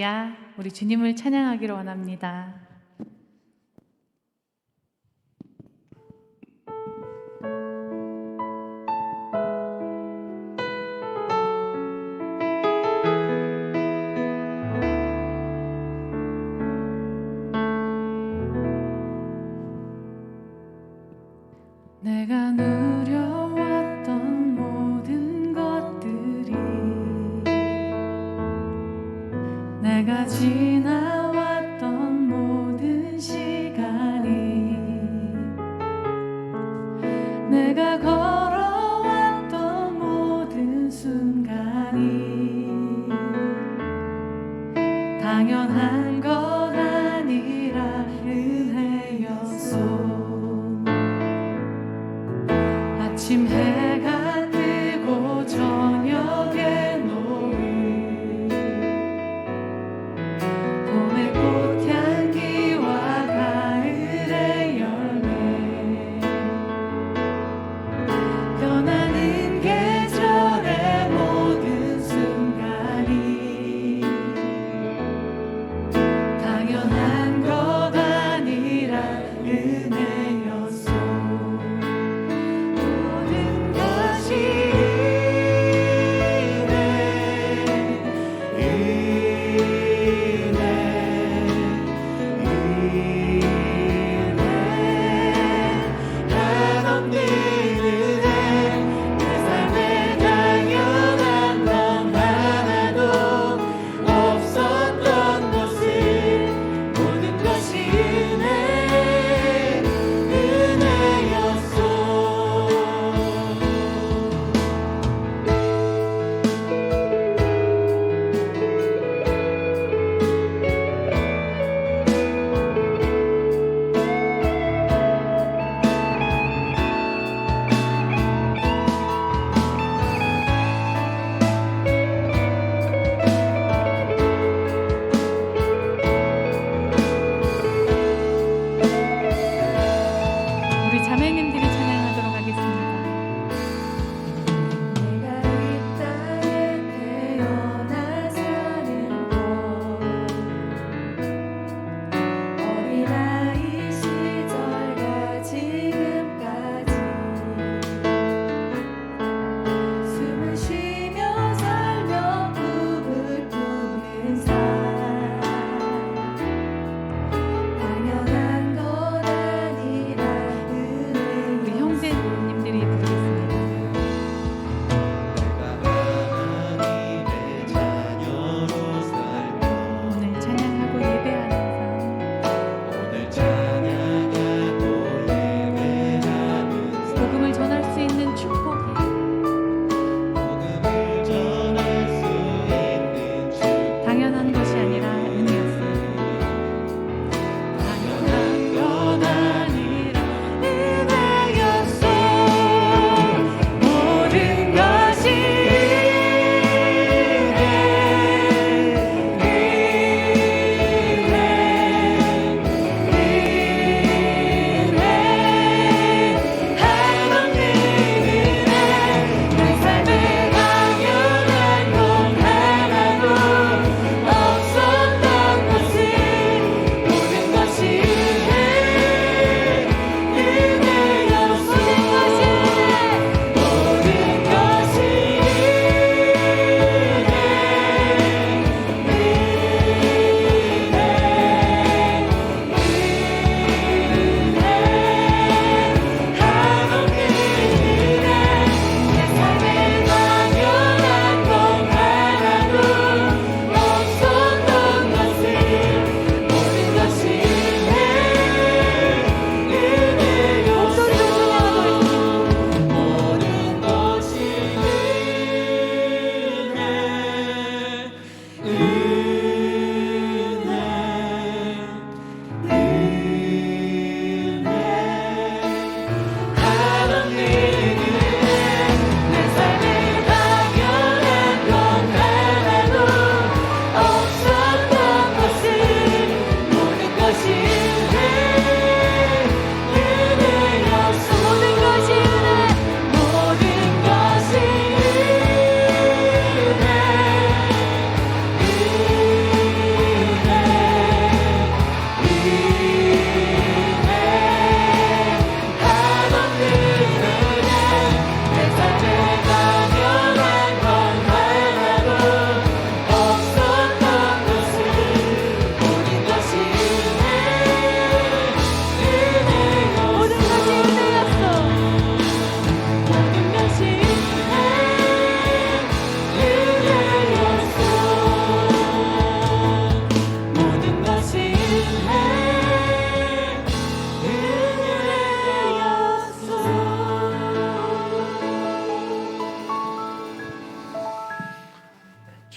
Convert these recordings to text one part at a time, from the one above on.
할렐루야. 우리 주님을 찬양하기를 원합니다. 내가 누려왔던 모든 것들이 내가 지나왔던 모든 시간이 내가 걸어왔던 모든 순간이 당연한 것 아니라 은혜였소. 아침 해가 뜨고 저녁에 노을 봄의 꽃향기와 가을의 열매 변하는 계절의 모든 순간이 당연한 것 아니라 은혜였소. 우리 자매님들이 찬양하도록 하겠습니다. 내가 이 땅에 태어나 사는 곳 어린아이 시절과 지금까지 숨을 쉬며 살며 꿈을 꾸는 삶 당연한 것 아니라 우리 형제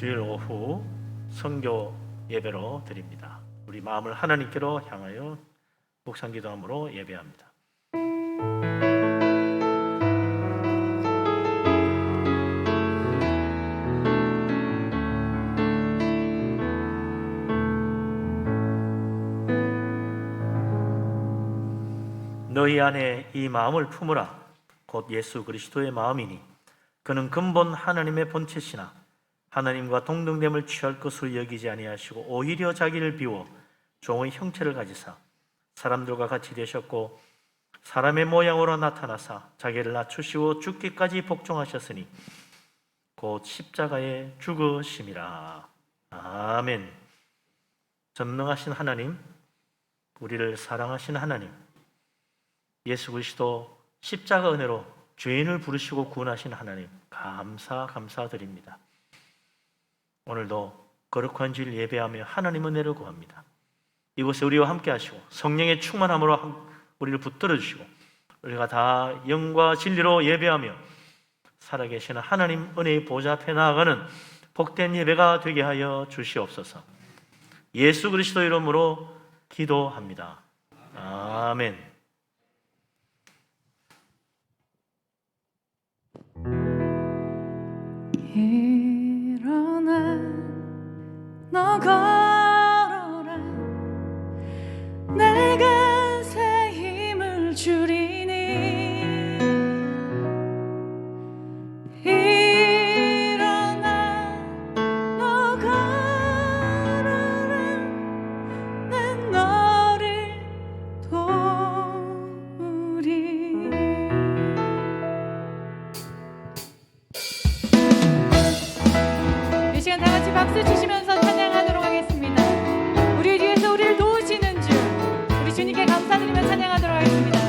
주일 오후 선교 예배로 드립니다. 우리 마음을 하나님께로 향하여 묵상기도함으로 예배합니다. 너희 안에 이 마음을 품으라. 곧 예수 그리스도의 마음이니 그는 근본 하나님의 본체시나 하나님과 동등됨을 취할 것으로 여기지 아니하시고 오히려 자기를 비워 종의 형체를 가지사 사람들과 같이 되셨고 사람의 모양으로 나타나사 자기를 낮추시고 죽기까지 복종하셨으니 곧 십자가에 죽으심이라. 아멘. 전능하신 하나님, 우리를 사랑하신 하나님, 예수 그리스도 십자가 은혜로 죄인을 부르시고 구원하신 하나님, 감사드립니다. 오늘도 거룩한 주일 예배하며 하나님 은혜를 구합니다. 이곳에 우리와 함께 하시고 성령의 충만함으로 우리를 붙들어 주시고 우리가 다 영과 진리로 예배하며 살아계시는 하나님 은혜의 보좌 앞에 나아가는 복된 예배가 되게 하여 주시옵소서. 예수 그리스도 이름으로 기도합니다. 아멘. 일어나 너 걸어라 내가 새 힘을 주리니 일어나 너 걸어라 난 너를 도우리. 이 시간 다 같이 박수 치시면서 찬양하도록 하겠습니다. 우리 뒤에서 우리를 도우시는 주, 우리 주님께 감사드리며 찬양하도록 하겠습니다.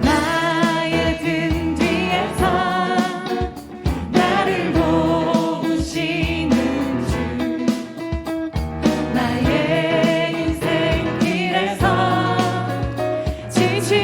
나의 등 뒤에서 나를 도우시는 주, 나의 인생 길에서 지치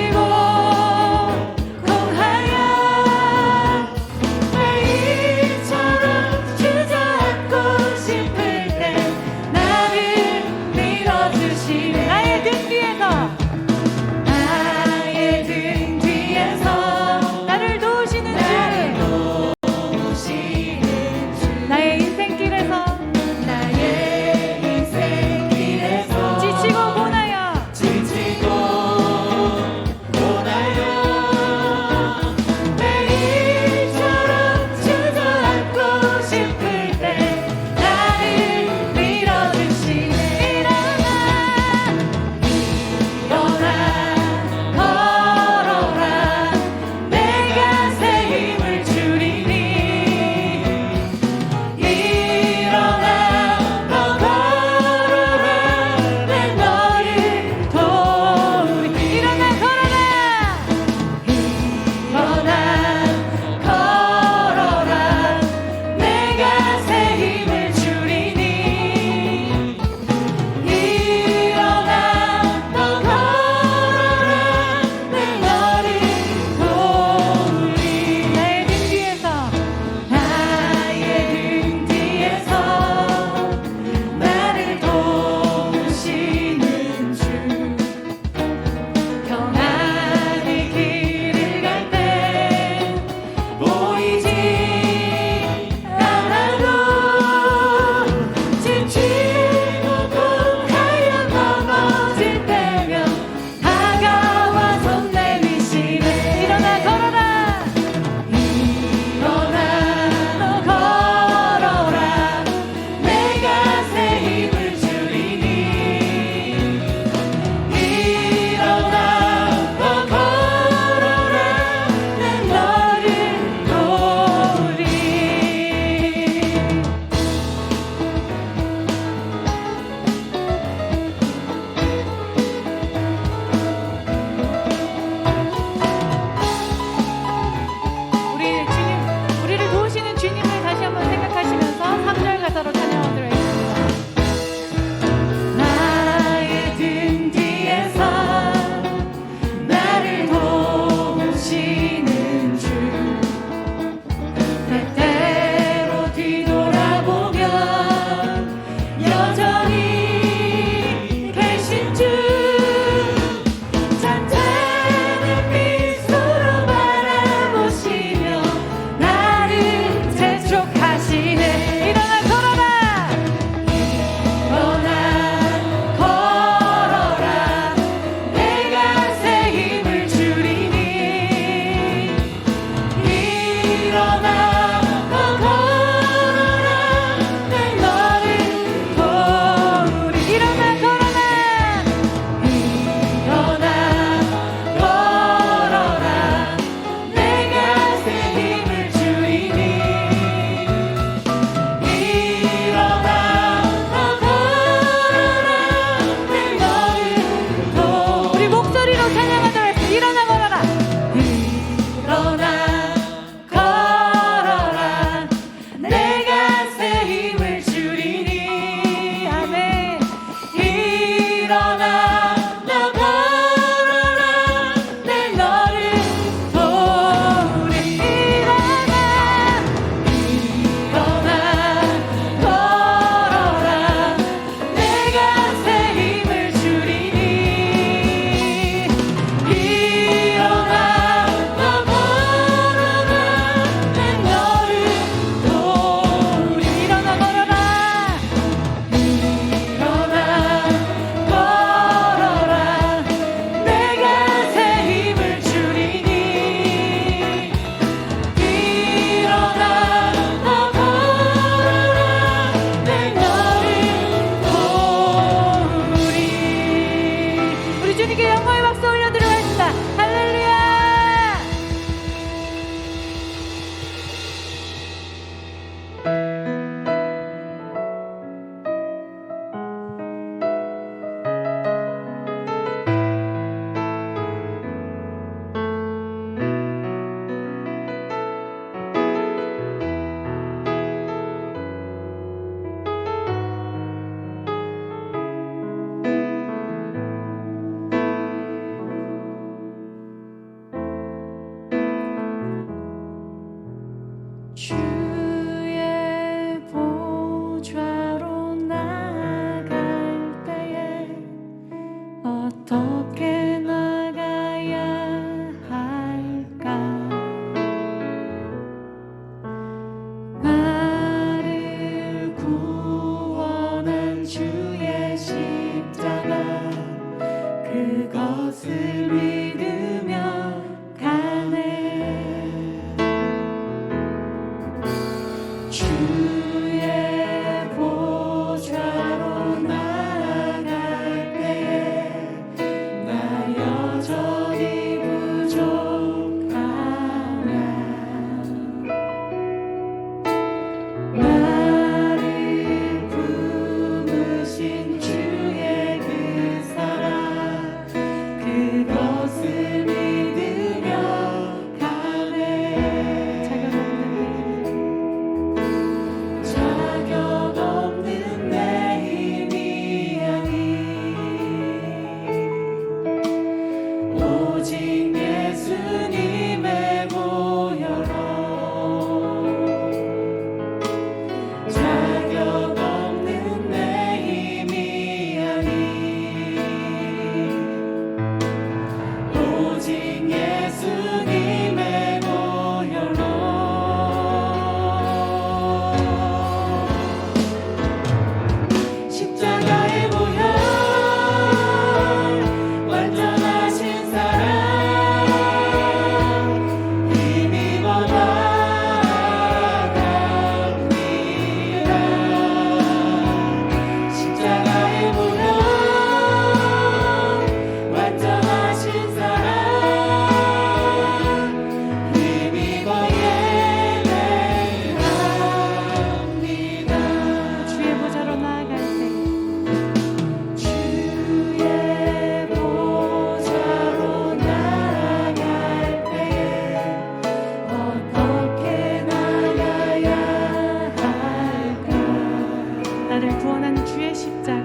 나를 구원한 주의 십자가,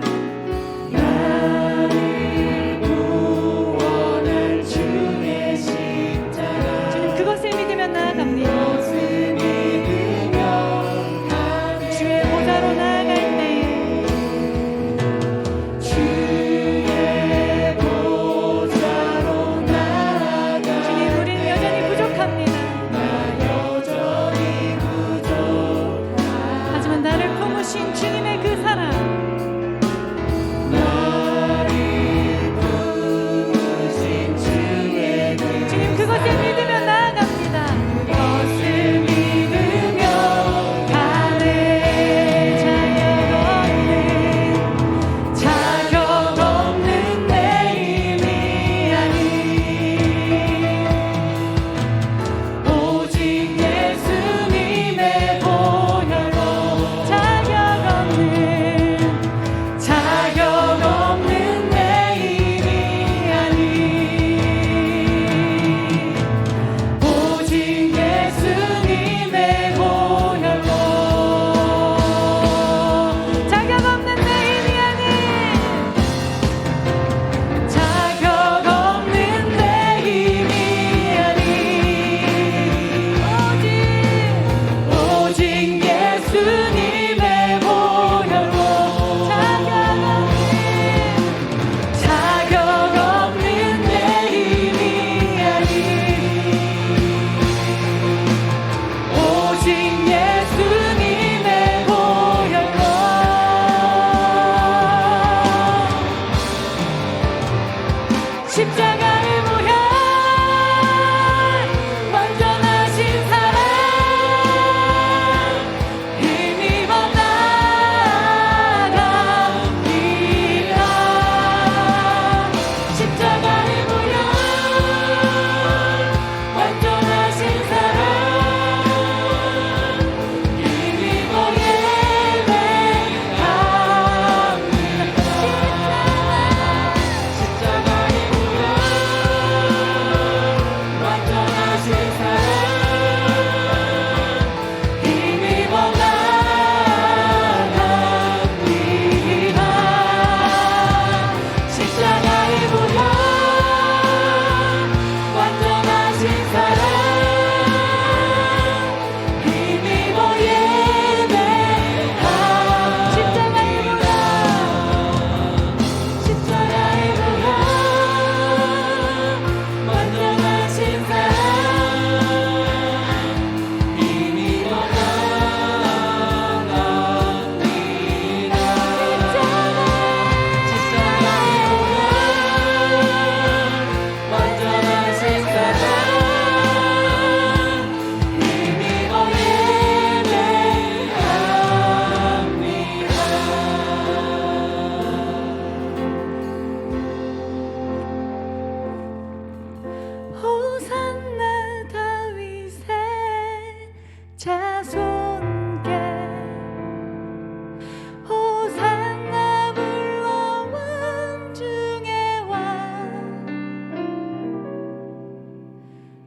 나를 구원할 주의 십자가. 주님 그것을 믿으며 나아갑니다. 그것을 믿으며 가네. 주의 보좌로 나아갈 때에 주의 보좌로 나아가. 주님 우리는 여전히 부족합니다. 나 여전히 부족하다. 하지만 나를 품으신 주님의 그 사랑, 나를 품으신 주의 그 주님 그것을 믿으며 나아갑니다. 것을 믿으며 가네. 자격 없는 내 힘이 아닌 오직 예수님의 보혈로. 자격 없는 내 힘이 아닌 오직 예수님의 보혈로. 자격 없는 내 힘이 아닌 자격 없는 내 힘이 아닌 오직 예수님의 보혈로. 자격 없는 내 힘이 아닌 오직 예수님의 보혈로. 십자가의 보혈, 완전하신 사랑, 힘입어 나아갑니다. 십자가의 보혈, 완전하신 사랑, 힘입어 예배합니다. 십자가의 보혈, 완전하신 사랑, 힘입어 나아갑니다. 십자가의 보혈, 완전하신 사랑, 힘입어 예배합니다. 십자가의 보혈, 완전하신 사랑, 힘입어 나아갑니다. 십자가의 보혈, 완전하신 사랑, 힘입어 예배합니다. 호산나 다윗의 자손께, 호산나 불러 왕중의 왕.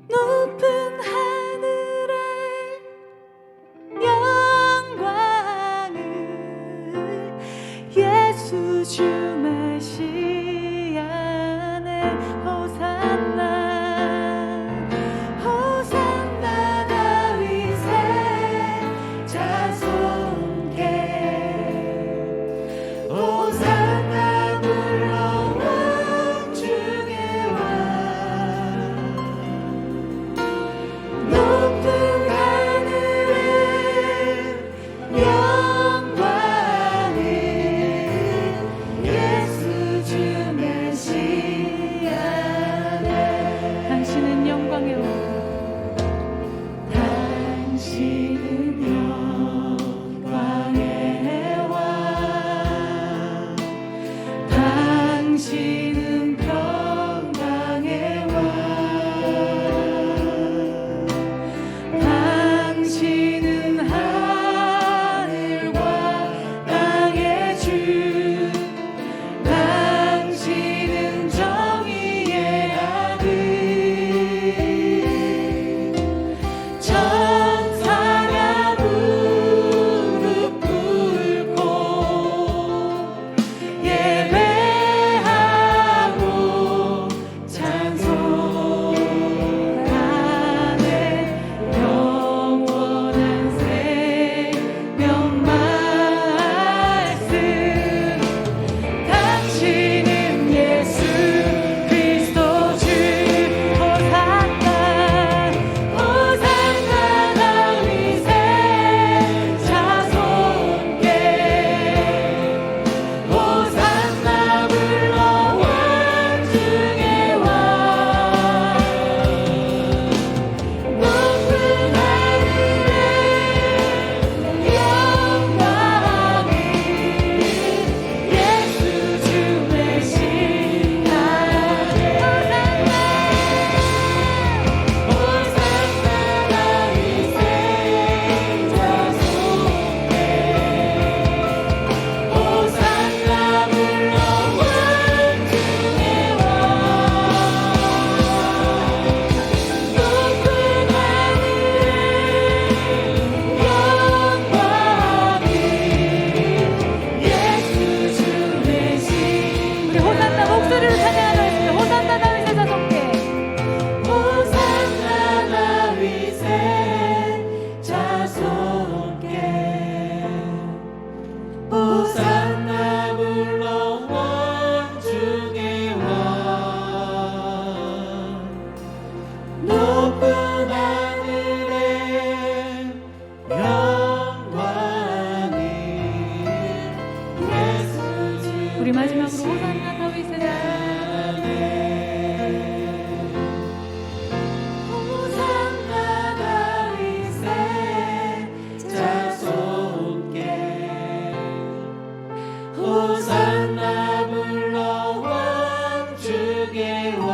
높은 하늘의 영광을 예수 주 메시아네. 호산나 호산나 다윗의 자손께, 호산나 불러 왕중의 왕. 높은 하늘의 영광을 예수 주 메시아 호산나 불러 왕중의 왕 높은 하늘에 영광이 예수 주 우리 마지막으로 호산나 다윗의 호산나 다윗의 자손께 호산나 불러 왕중의 왕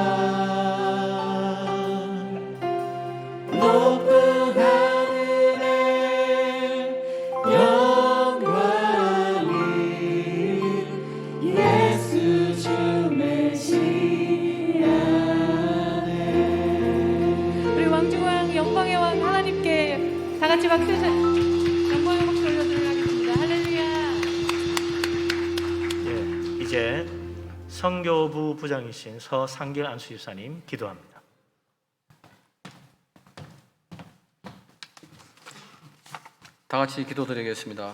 높은 하늘에 영광이 예수 주 메시아네. 우리 왕중왕 영광의 왕 하나님께 다 같이 박수 영광의 박수 올려드리도록 하겠습니다. 할렐루야. 예, 이제 성교부 부장이신 서상길 안수집사님 기도합니다. 다 같이 기도드리겠습니다.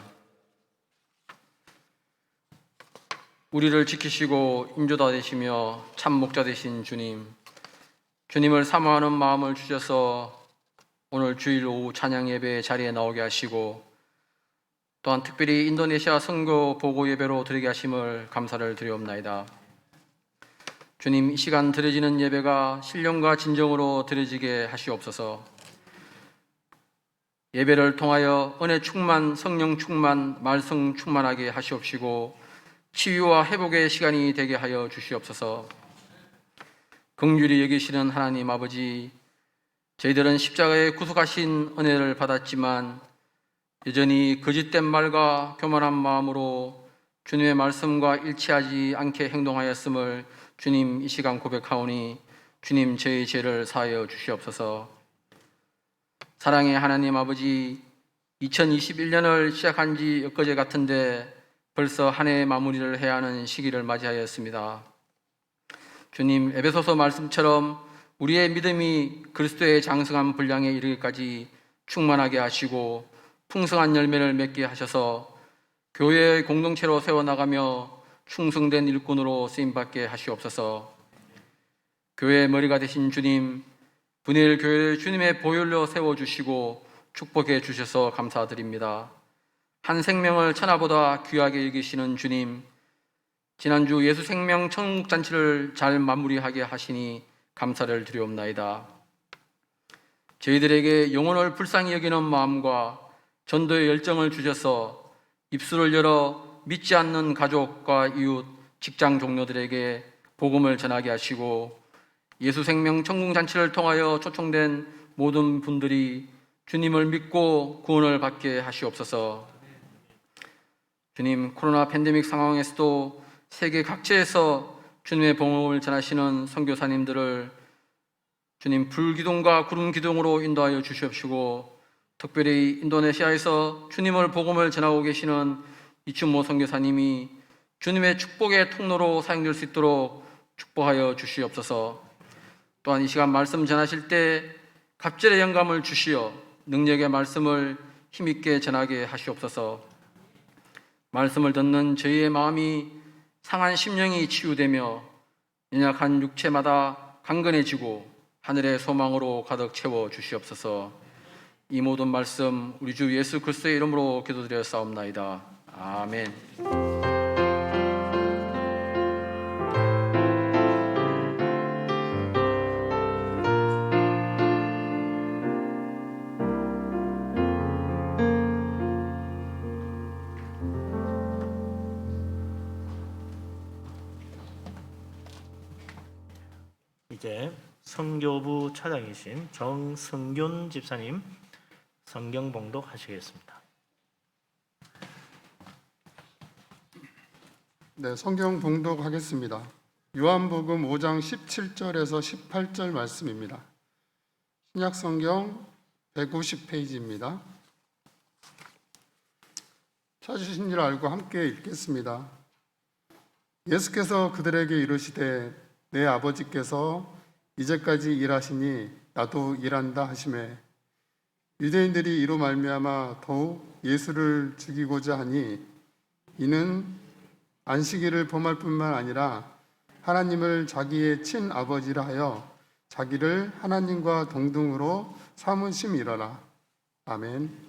우리를 지키시고 인도자 되시며 참 목자 되신 주님, 주님을 사모하는 마음을 주셔서 오늘 주일 오후 찬양 예배 자리에 나오게 하시고 또한 특별히 인도네시아 선교 보고 예배로 드리게 하심을 감사를 드리옵나이다. 주님, 이 시간 드려지는 예배가 신령과 진정으로 드려지게 하시옵소서. 예배를 통하여 은혜 충만, 성령 충만, 말씀 충만하게 하시옵시고 치유와 회복의 시간이 되게 하여 주시옵소서. 긍휼히 여기시는 하나님 아버지, 저희들은 십자가에 구속하신 은혜를 받았지만 여전히 거짓된 말과 교만한 마음으로 주님의 말씀과 일치하지 않게 행동하였음을 주님 이 시간 고백하오니 주님 저희 죄를 사하여 주시옵소서. 사랑의 하나님 아버지, 2021년을 시작한 지 엊그제 같은데 벌써 한 해의 마무리를 해야 하는 시기를 맞이하였습니다. 주님, 에베소서 말씀처럼 우리의 믿음이 그리스도의 장성한 분량에 이르기까지 충만하게 하시고 풍성한 열매를 맺게 하셔서 교회의 공동체로 세워나가며 충성된 일꾼으로 쓰임받게 하시옵소서. 교회의 머리가 되신 주님, 분일 교회를 주님의 보혈로 세워주시고 축복해 주셔서 감사드립니다. 한 생명을 천하보다 귀하게 여기시는 주님, 지난주 예수 생명 천국잔치를 잘 마무리하게 하시니 감사를 드리옵나이다. 저희들에게 영혼을 불쌍히 여기는 마음과 전도의 열정을 주셔서 입술을 열어 믿지 않는 가족과 이웃, 직장 동료들에게 복음을 전하게 하시고 예수 생명 천국잔치를 통하여 초청된 모든 분들이 주님을 믿고 구원을 받게 하시옵소서. 주님, 코로나 팬데믹 상황에서도 세계 각지에서 주님의 복음을 전하시는 선교사님들을 주님 불기둥과 구름기둥으로 인도하여 주시옵시고 특별히 인도네시아에서 주님을 복음을 전하고 계시는 이춘모 선교사님이 주님의 축복의 통로로 사용될 수 있도록 축복하여 주시옵소서. 또한 이 시간 말씀 전하실 때 갑절의 영감을 주시어 능력의 말씀을 힘있게 전하게 하시옵소서. 말씀을 듣는 저희의 마음이 상한 심령이 치유되며 연약한 육체마다 강건해지고 하늘의 소망으로 가득 채워 주시옵소서. 이 모든 말씀 우리 주 예수 그리스도의 이름으로 기도드려 싸움나이다. 아멘. 이제 성교부 차장이신 정승균 집사님 성경 봉독하시겠습니다. 네, 성경 봉독하겠습니다. 요한복음 5장 17절에서 18절 말씀입니다. 신약 성경 150페이지입니다. 찾으신 줄 알고 함께 읽겠습니다. 예수께서 그들에게 이르시되 내 아버지께서 이제까지 일하시니 나도 일한다 하시매 유대인들이 이로 말미암아 더욱 예수를 죽이고자 하니 이는 안식일을 범할 뿐만 아니라 하나님을 자기의 친아버지라 하여 자기를 하나님과 동등으로 삼으심이로라. 아멘.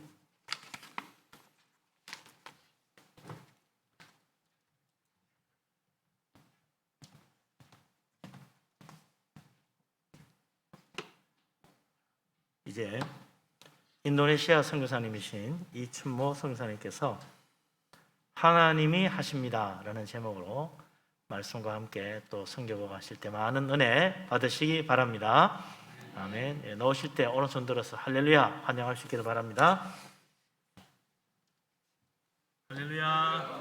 이제 인도네시아 선교사님이신 이춘모 선교사님께서 하나님이 하십니다라는 제목으로 말씀과 함께 또 선교가 하실 때 많은 은혜 받으시기 바랍니다. 아멘. 예, 넣으실 때 오른손 들어서 할렐루야 환영할 수 있기를 바랍니다. 할렐루야.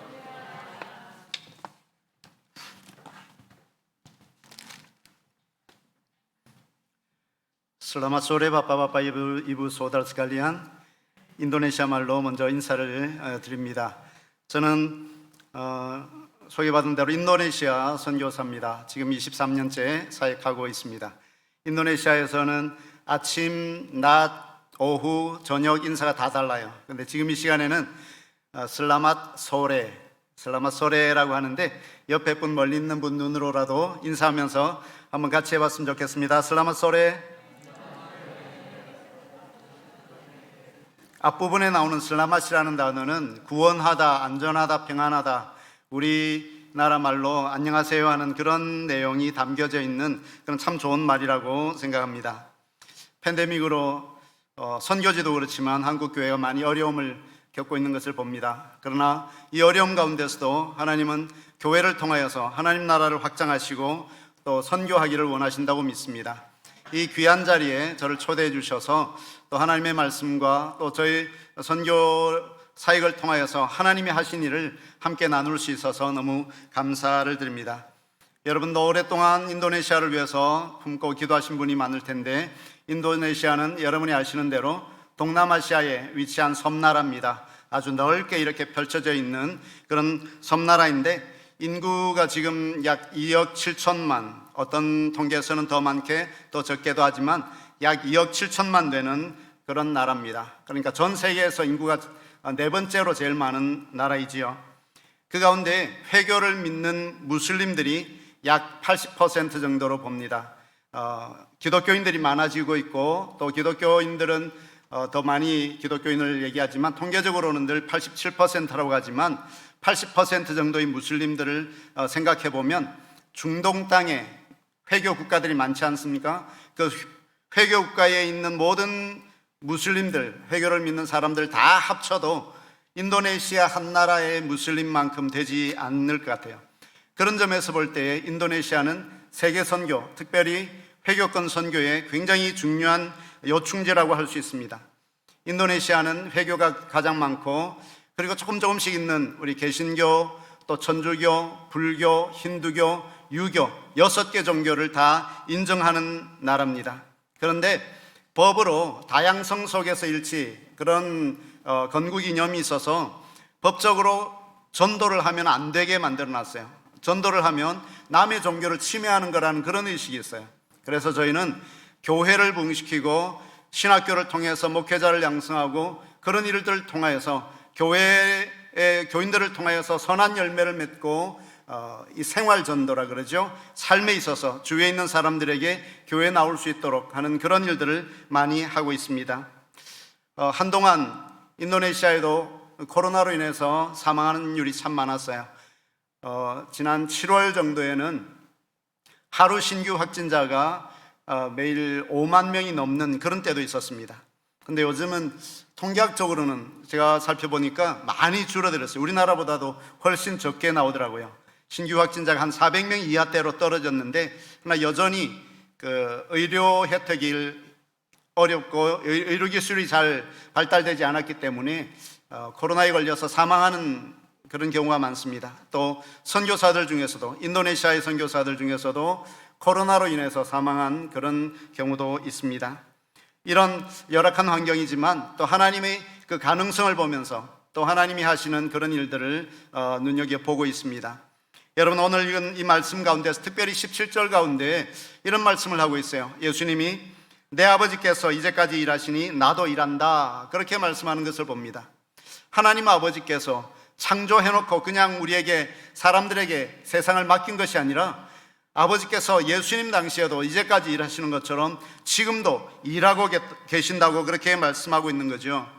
Selamat sore Bapak-Bapak Ibu Saudara sekalian. 인도네시아 말로 먼저 인사를 드립니다. 저는 소개받은 대로 인도네시아 선교사입니다. 지금 23년째 사역하고 있습니다. 인도네시아에서는 아침, 낮, 오후, 저녁 인사가 다 달라요. 근데 지금 이 시간에는 슬라맛 소레라고 하는데 옆에 분 멀리 있는 분 눈으로라도 인사하면서 한번 같이 해봤으면 좋겠습니다. 슬라맛 소레. 앞부분에 나오는 슬라맛이라는 단어는 구원하다, 안전하다, 평안하다, 우리나라 말로 안녕하세요 하는 그런 내용이 담겨져 있는 그런 참 좋은 말이라고 생각합니다. 팬데믹으로 선교지도 그렇지만 한국 교회가 많이 어려움을 겪고 있는 것을 봅니다. 그러나 이 어려움 가운데서도 하나님은 교회를 통하여서 하나님 나라를 확장하시고 또 선교하기를 원하신다고 믿습니다. 이 귀한 자리에 저를 초대해 주셔서 또 하나님의 말씀과 또 저희 선교 사역을 통하여서 하나님이 하신 일을 함께 나눌 수 있어서 너무 감사를 드립니다. 여러분도 오랫동안 인도네시아를 위해서 품고 기도하신 분이 많을 텐데, 인도네시아는 여러분이 아시는 대로 동남아시아에 위치한 섬나라입니다. 아주 넓게 이렇게 펼쳐져 있는 그런 섬나라인데 인구가 지금 약 2억 7천만, 어떤 통계에서는 더 많게 더 적게도 하지만 약 2억 7천만 되는 그런 나라입니다. 그러니까 전 세계에서 인구가 네 번째로 제일 많은 나라이지요. 그 가운데 회교를 믿는 무슬림들이 약 80% 정도로 봅니다. 기독교인들이 많아지고 있고 또 기독교인들은 더 많이 기독교인을 얘기하지만 통계적으로는 늘 87%라고 하지만 80% 정도의 무슬림들을 생각해 보면 중동 땅에 회교 국가들이 많지 않습니까? 그 회교 국가에 있는 모든 무슬림들, 회교를 믿는 사람들 다 합쳐도 인도네시아 한 나라의 무슬림만큼 되지 않을 것 같아요. 그런 점에서 볼 때 인도네시아는 세계 선교, 특별히 회교권 선교에 굉장히 중요한 요충지라고 할 수 있습니다. 인도네시아는 회교가 가장 많고 그리고 조금씩 있는 우리 개신교, 또 천주교, 불교, 힌두교, 유교 6개 종교를 다 인정하는 나라입니다. 그런데 법으로 다양성 속에서 일치, 그런 건국 이념이 있어서 법적으로 전도를 하면 안 되게 만들어놨어요. 전도를 하면 남의 종교를 침해하는 거라는 그런 의식이 있어요. 그래서 저희는 교회를 부흥시키고 신학교를 통해서 목회자를 양성하고 그런 일들을 통하여서 교회의 교인들을 통하여서 선한 열매를 맺고 이 생활 전도라 그러죠. 삶에 있어서 주위에 있는 사람들에게 교회에 나올 수 있도록 하는 그런 일들을 많이 하고 있습니다. 한동안 인도네시아에도 코로나로 인해서 사망하는 일이 참 많았어요. 지난 7월 정도에는 하루 신규 확진자가 매일 5만 명이 넘는 그런 때도 있었습니다. 근데 요즘은 통계학적으로는 제가 살펴보니까 많이 줄어들었어요. 우리나라보다도 훨씬 적게 나오더라고요. 신규 확진자가 한 400명 이하대로 떨어졌는데, 그러나 여전히 그 의료 혜택이 어렵고 의료 기술이 잘 발달되지 않았기 때문에 코로나에 걸려서 사망하는 그런 경우가 많습니다. 또 선교사들 중에서도, 인도네시아의 선교사들 중에서도 코로나로 인해서 사망한 그런 경우도 있습니다. 이런 열악한 환경이지만 또 하나님의 그 가능성을 보면서 또 하나님이 하시는 그런 일들을 눈여겨보고 있습니다. 여러분, 오늘 읽은 이 말씀 가운데서 특별히 17절 가운데 이런 말씀을 하고 있어요. 예수님이 내 아버지께서 이제까지 일하시니 나도 일한다, 그렇게 말씀하는 것을 봅니다. 하나님 아버지께서 창조해놓고 그냥 우리에게, 사람들에게 세상을 맡긴 것이 아니라 아버지께서 예수님 당시에도 이제까지 일하시는 것처럼 지금도 일하고 계신다고 그렇게 말씀하고 있는 거죠.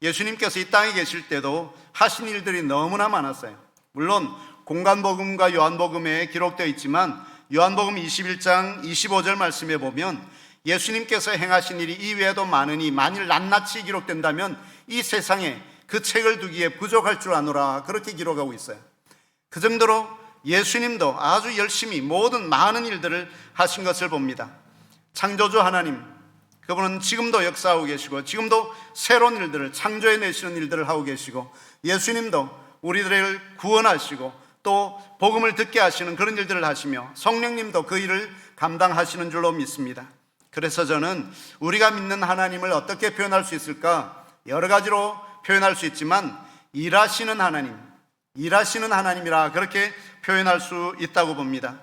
예수님께서 이 땅에 계실 때도 하신 일들이 너무나 많았어요. 물론 공간복음과 요한복음에 기록되어 있지만 요한복음 21장 25절 말씀에 보면 예수님께서 행하신 일이 이외에도 많으니 만일 낱낱이 기록된다면 이 세상에 그 책을 두기에 부족할 줄 아노라, 그렇게 기록하고 있어요. 그 정도로 예수님도 아주 열심히 모든 많은 일들을 하신 것을 봅니다. 창조주 하나님, 그분은 지금도 역사하고 계시고 지금도 새로운 일들을 창조해내시는 일들을 하고 계시고 예수님도 우리들을 구원하시고 또 복음을 듣게 하시는 그런 일들을 하시며 성령님도 그 일을 감당하시는 줄로 믿습니다. 그래서 저는 우리가 믿는 하나님을 어떻게 표현할 수 있을까? 여러 가지로 표현할 수 있지만 일하시는 하나님, 일하시는 하나님이라 그렇게 표현할 수 있다고 봅니다.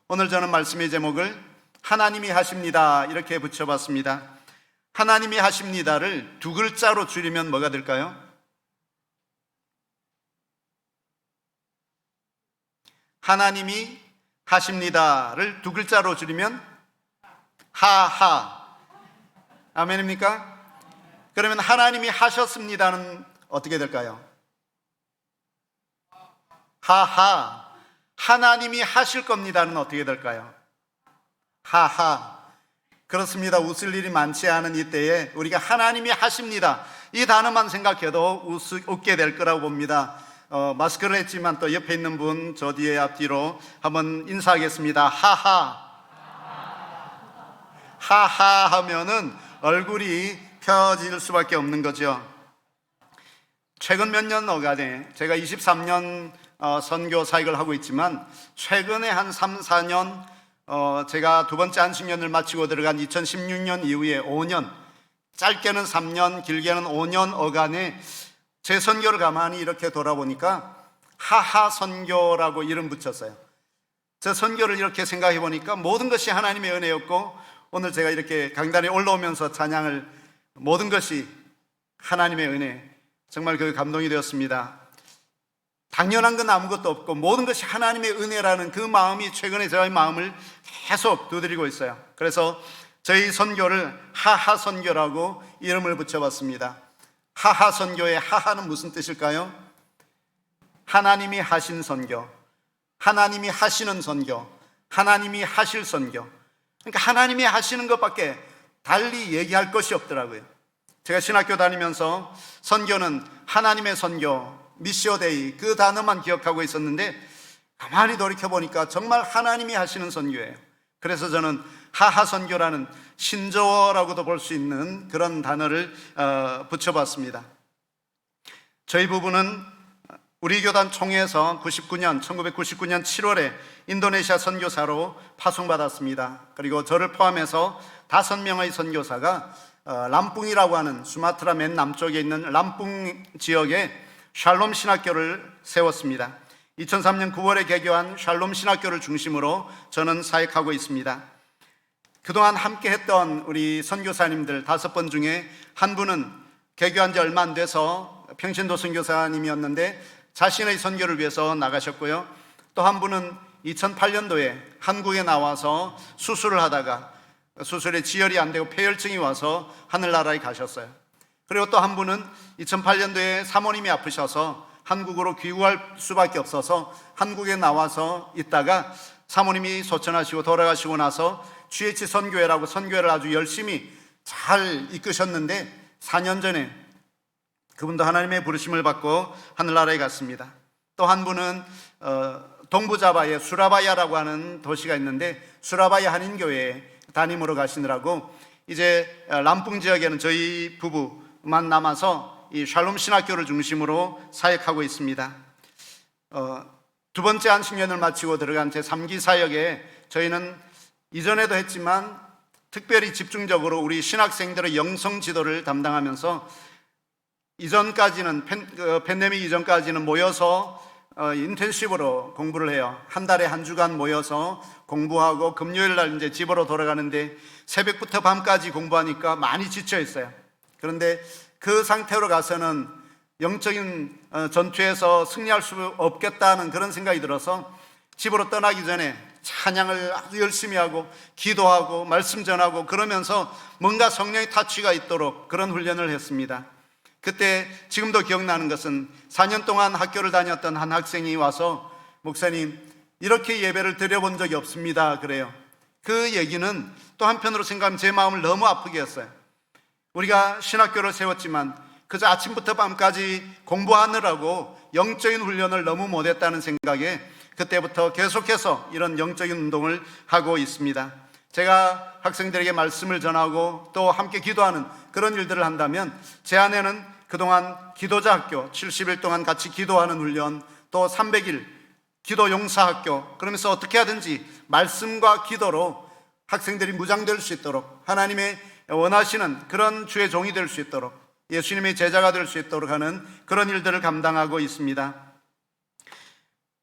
오늘 저는 말씀의 제목을 하나님이 하십니다 이렇게 붙여봤습니다. 하나님이 하십니다를 두 글자로 줄이면 뭐가 될까요? 하나님이 하십니다를 두 글자로 줄이면 하하. 아멘입니까? 그러면 하나님이 하셨습니다는 어떻게 될까요? 하하. 하나님이 하실 겁니다는 어떻게 될까요? 하하. 그렇습니다. 웃을 일이 많지 않은 이때에 우리가 하나님이 하십니다 이 단어만 생각해도 웃게 될 거라고 봅니다. 마스크를 했지만 또 옆에 있는 분 저 뒤에 앞뒤로 한번 인사하겠습니다. 하하. 하하 하면은 얼굴이 펴질 수밖에 없는 거죠. 최근 몇 년 어간에 제가 23년 선교 사역을 하고 있지만 최근에 한 3, 4년 제가 두 번째 안식년을 마치고 들어간 2016년 이후에 5년, 짧게는 3년, 길게는 5년 어간에 제 선교를 가만히 이렇게 돌아보니까 하하 선교라고 이름 붙였어요. 제 선교를 이렇게 생각해 보니까 모든 것이 하나님의 은혜였고 오늘 제가 이렇게 강단에 올라오면서 찬양을, 모든 것이 하나님의 은혜, 정말 그 감동이 되었습니다. 당연한 건 아무것도 없고 모든 것이 하나님의 은혜라는 그 마음이 최근에 저의 마음을 계속 두드리고 있어요. 그래서 저희 선교를 하하 선교라고 이름을 붙여봤습니다. 하하 선교의 하하는 무슨 뜻일까요? 하나님이 하신 선교, 하나님이 하시는 선교, 하나님이 하실 선교. 그러니까 하나님이 하시는 것밖에 달리 얘기할 것이 없더라고요. 제가 신학교 다니면서 선교는 하나님의 선교, 미시오데이 그 단어만 기억하고 있었는데 가만히 돌이켜보니까 정말 하나님이 하시는 선교예요. 그래서 저는 하하 선교라는 신조어라고도 볼 수 있는 그런 단어를 붙여봤습니다. 저희 부부는 우리 교단 총회에서 1999년 7월에 인도네시아 선교사로 파송받았습니다. 그리고 저를 포함해서 5명의 선교사가 람뿡이라고 하는 수마트라 맨 남쪽에 있는 람뿡 지역에 샬롬 신학교를 세웠습니다. 2003년 9월에 개교한 샬롬 신학교를 중심으로 저는 사역하고 있습니다. 그동안 함께 했던 우리 선교사님들 5분 중에 한 분은 개교한 지 얼마 안 돼서 평신도 선교사님이었는데 자신의 선교를 위해서 나가셨고요. 또 한 분은 2008년도에 한국에 나와서 수술을 하다가 수술에 지혈이 안 되고 폐혈증이 와서 하늘나라에 가셨어요. 그리고 또 한 분은 2008년도에 사모님이 아프셔서 한국으로 귀국할 수밖에 없어서 한국에 나와서 있다가 사모님이 소천하시고 돌아가시고 나서 GH 선교회라고 선교회를 아주 열심히 잘 이끄셨는데 4년 전에 그분도 하나님의 부르심을 받고 하늘나라에 갔습니다. 또 한 분은 동부자바에 수라바야라고 하는 도시가 있는데 수라바야 한인교회에 담임으로 가시느라고 이제 람뿡 지역에는 저희 부부만 남아서 이 샬롬 신학교를 중심으로 사역하고 있습니다. 두 번째 안식년을 마치고 들어간 제 3기 사역에 저희는 이전에도 했지만 특별히 집중적으로 우리 신학생들의 영성 지도를 담당하면서 이전까지는 팬데믹 이전까지는 모여서 인텐시브로 공부를 해요. 한 달에 한 주간 모여서 공부하고 금요일 날 이제 집으로 돌아가는데 새벽부터 밤까지 공부하니까 많이 지쳐 있어요. 그런데 그 상태로 가서는 영적인 전투에서 승리할 수 없겠다는 그런 생각이 들어서 집으로 떠나기 전에 찬양을 아주 열심히 하고 기도하고 말씀 전하고 그러면서 뭔가 성령의 타취가 있도록 그런 훈련을 했습니다. 그때 지금도 기억나는 것은 4년 동안 학교를 다녔던 한 학생이 와서 목사님 이렇게 예배를 드려본 적이 없습니다 그래요. 그 얘기는 또 한편으로 생각하면 제 마음을 너무 아프게 했어요. 우리가 신학교를 세웠지만 그저 아침부터 밤까지 공부하느라고 영적인 훈련을 너무 못했다는 생각에 그때부터 계속해서 이런 영적인 운동을 하고 있습니다. 제가 학생들에게 말씀을 전하고 또 함께 기도하는 그런 일들을 한다면 제 안에는 그동안 기도자 학교 70일 동안 같이 기도하는 훈련, 또 300일 기도 용사학교, 그러면서 어떻게 하든지 말씀과 기도로 학생들이 무장될 수 있도록 하나님의 원하시는 그런 주의 종이 될 수 있도록 예수님의 제자가 될 수 있도록 하는 그런 일들을 감당하고 있습니다.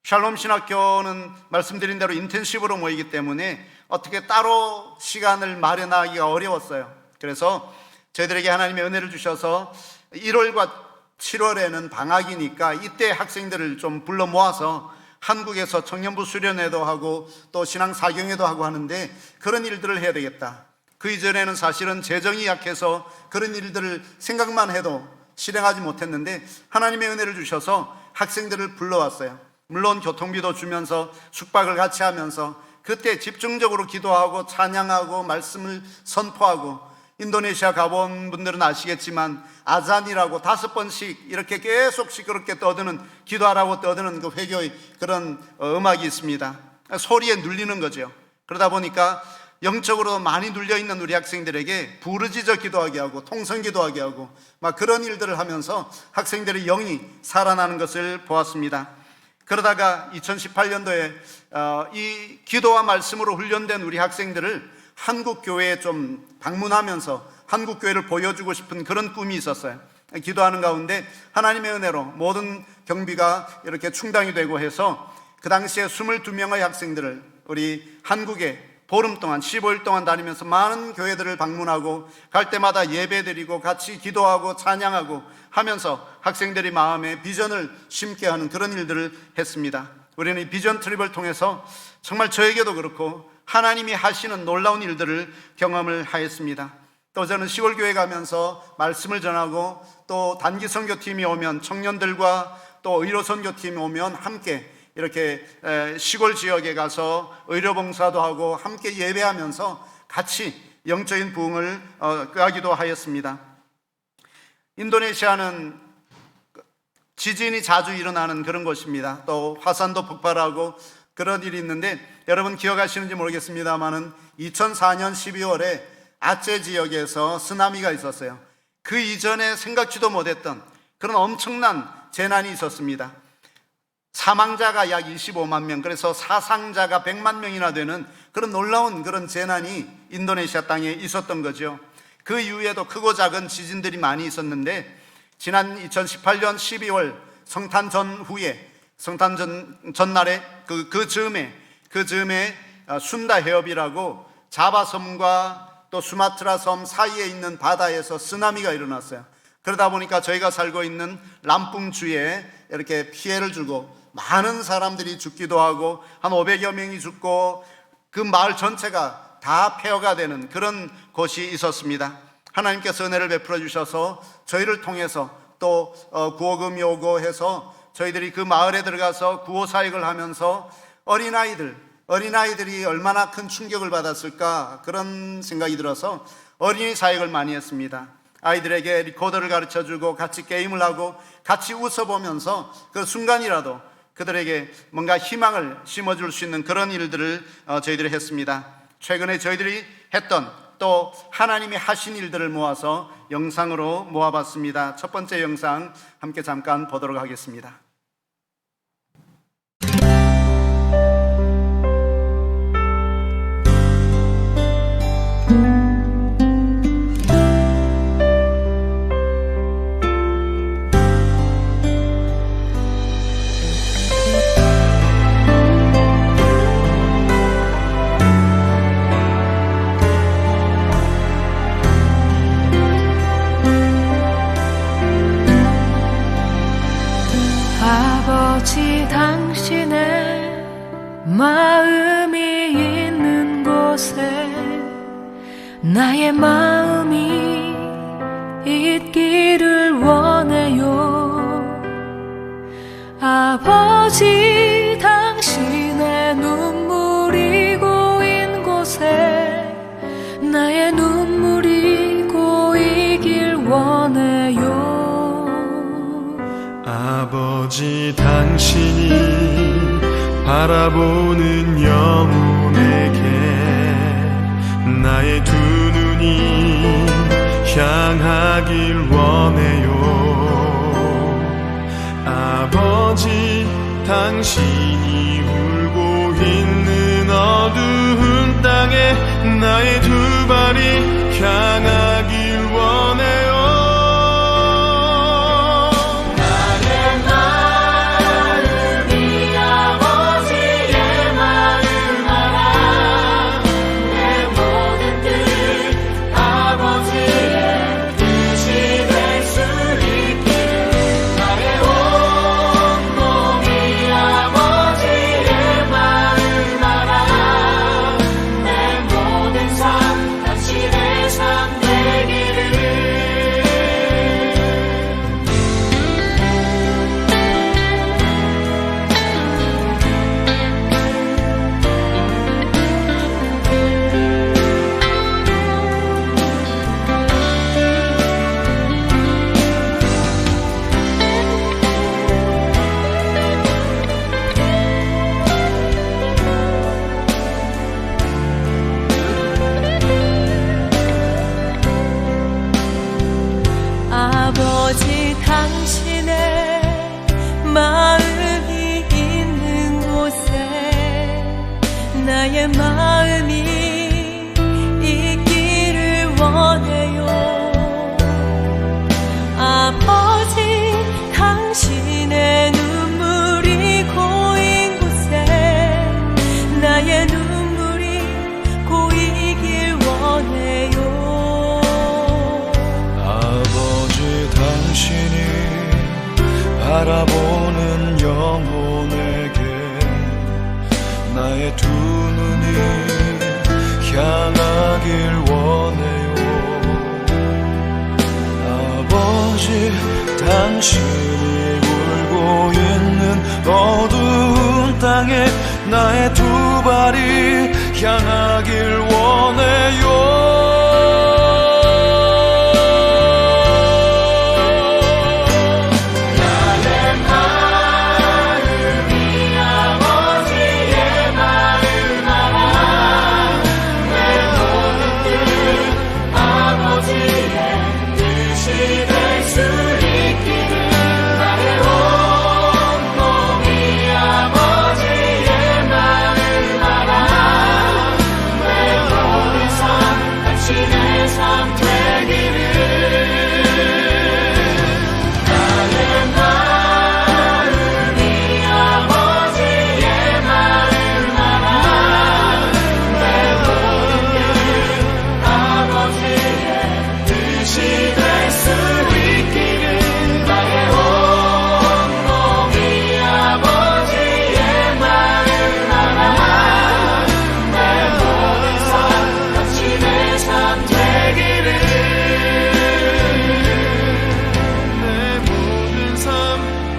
샬롬 신학교는 말씀드린 대로 인텐시브로 모이기 때문에 어떻게 따로 시간을 마련하기가 어려웠어요. 그래서 저희들에게 하나님의 은혜를 주셔서 1월과 7월에는 방학이니까 이때 학생들을 좀 불러 모아서 한국에서 청년부 수련회도 하고 또 신앙 사경회도 하고 하는데 그런 일들을 해야 되겠다. 그 이전에는 사실은 재정이 약해서 그런 일들을 생각만 해도 실행하지 못했는데 하나님의 은혜를 주셔서 학생들을 불러왔어요. 물론 교통비도 주면서 숙박을 같이 하면서 그때 집중적으로 기도하고 찬양하고 말씀을 선포하고, 인도네시아 가본 분들은 아시겠지만 아잔이라고 5번씩 이렇게 계속 시끄럽게 떠드는, 기도하라고 떠드는 그 회교의 그런 음악이 있습니다. 소리에 눌리는 거죠. 그러다 보니까 영적으로 많이 눌려있는 우리 학생들에게 부르짖어 기도하게 하고 통성 기도하게 하고 막 그런 일들을 하면서 학생들의 영이 살아나는 것을 보았습니다. 그러다가 2018년도에 이 기도와 말씀으로 훈련된 우리 학생들을 한국 교회에 좀 방문하면서 한국 교회를 보여주고 싶은 그런 꿈이 있었어요. 기도하는 가운데 하나님의 은혜로 모든 경비가 이렇게 충당이 되고 해서 그 당시에 22명의 학생들을 우리 한국에 보름 동안 15일 동안 다니면서 많은 교회들을 방문하고 갈 때마다 예배드리고 같이 기도하고 찬양하고 하면서 학생들이 마음에 비전을 심게 하는 그런 일들을 했습니다. 우리는 이 비전 트립을 통해서 정말 저에게도 그렇고 하나님이 하시는 놀라운 일들을 경험을 하였습니다. 또 저는 시골교회 가면서 말씀을 전하고 또 단기 선교팀이 오면 청년들과 또 의료 선교팀이 오면 함께 이렇게 시골 지역에 가서 의료봉사도 하고 함께 예배하면서 같이 영적인 부흥을 꾀하기도 하였습니다. 인도네시아는 지진이 자주 일어나는 그런 곳입니다. 또 화산도 폭발하고 그런 일이 있는데 여러분 기억하시는지 모르겠습니다만은 2004년 12월에 아체 지역에서 쓰나미가 있었어요. 그 이전에 생각지도 못했던 그런 엄청난 재난이 있었습니다. 사망자가 약 25만 명, 그래서 사상자가 100만 명이나 되는 그런 놀라운 그런 재난이 인도네시아 땅에 있었던 거죠. 그 이후에도 크고 작은 지진들이 많이 있었는데 지난 2018년 12월 성탄 전후에, 성탄 전날에 그 즈음에 순다 해협이라고 자바섬과 또 수마트라 섬 사이에 있는 바다에서 쓰나미가 일어났어요. 그러다 보니까 저희가 살고 있는 람풍주에 이렇게 피해를 주고 많은 사람들이 죽기도 하고 한 500여 명이 죽고 그 마을 전체가 다 폐허가 되는 그런 곳이 있었습니다. 하나님께서 은혜를 베풀어 주셔서 저희를 통해서 또 구호금이 오고 해서 저희들이 그 마을에 들어가서 구호 사역을 하면서 어린아이들이 얼마나 큰 충격을 받았을까 그런 생각이 들어서 어린이 사역을 많이 했습니다. 아이들에게 리코더를 가르쳐주고 같이 게임을 하고 같이 웃어보면서 그 순간이라도 그들에게 뭔가 희망을 심어줄 수 있는 그런 일들을 저희들이 했습니다. 최근에 저희들이 했던 또 하나님이 하신 일들을 모아서 영상으로 모아봤습니다. 첫 번째 영상 함께 잠깐 보도록 하겠습니다. 마음이 있는 곳에 나의 마음이 있기를 원해요. 아버지, 당신의 눈물이 고인 곳에 나의 눈물이 고이길 원해요. 아버지, 당신이 바라보는 영혼에게 나의 두 눈이 향하길 원해요. 아버지, 당신이 울고 있는 어두운 땅에 나의 두 발이 향하길 원해요. 아버지, 당신의 마음이 있는 곳에 나의 마음이 있기를 원해요. 아버지, 당신의 눈물이 고인 곳에 나의 눈물이 고이길 원해요. 당신이 바라보는 영혼에게 나의 두 눈이 향하길 원해요. 아버지, 당신이 울고 있는 어두운 땅에 나의 두 발이 향하길 원해요.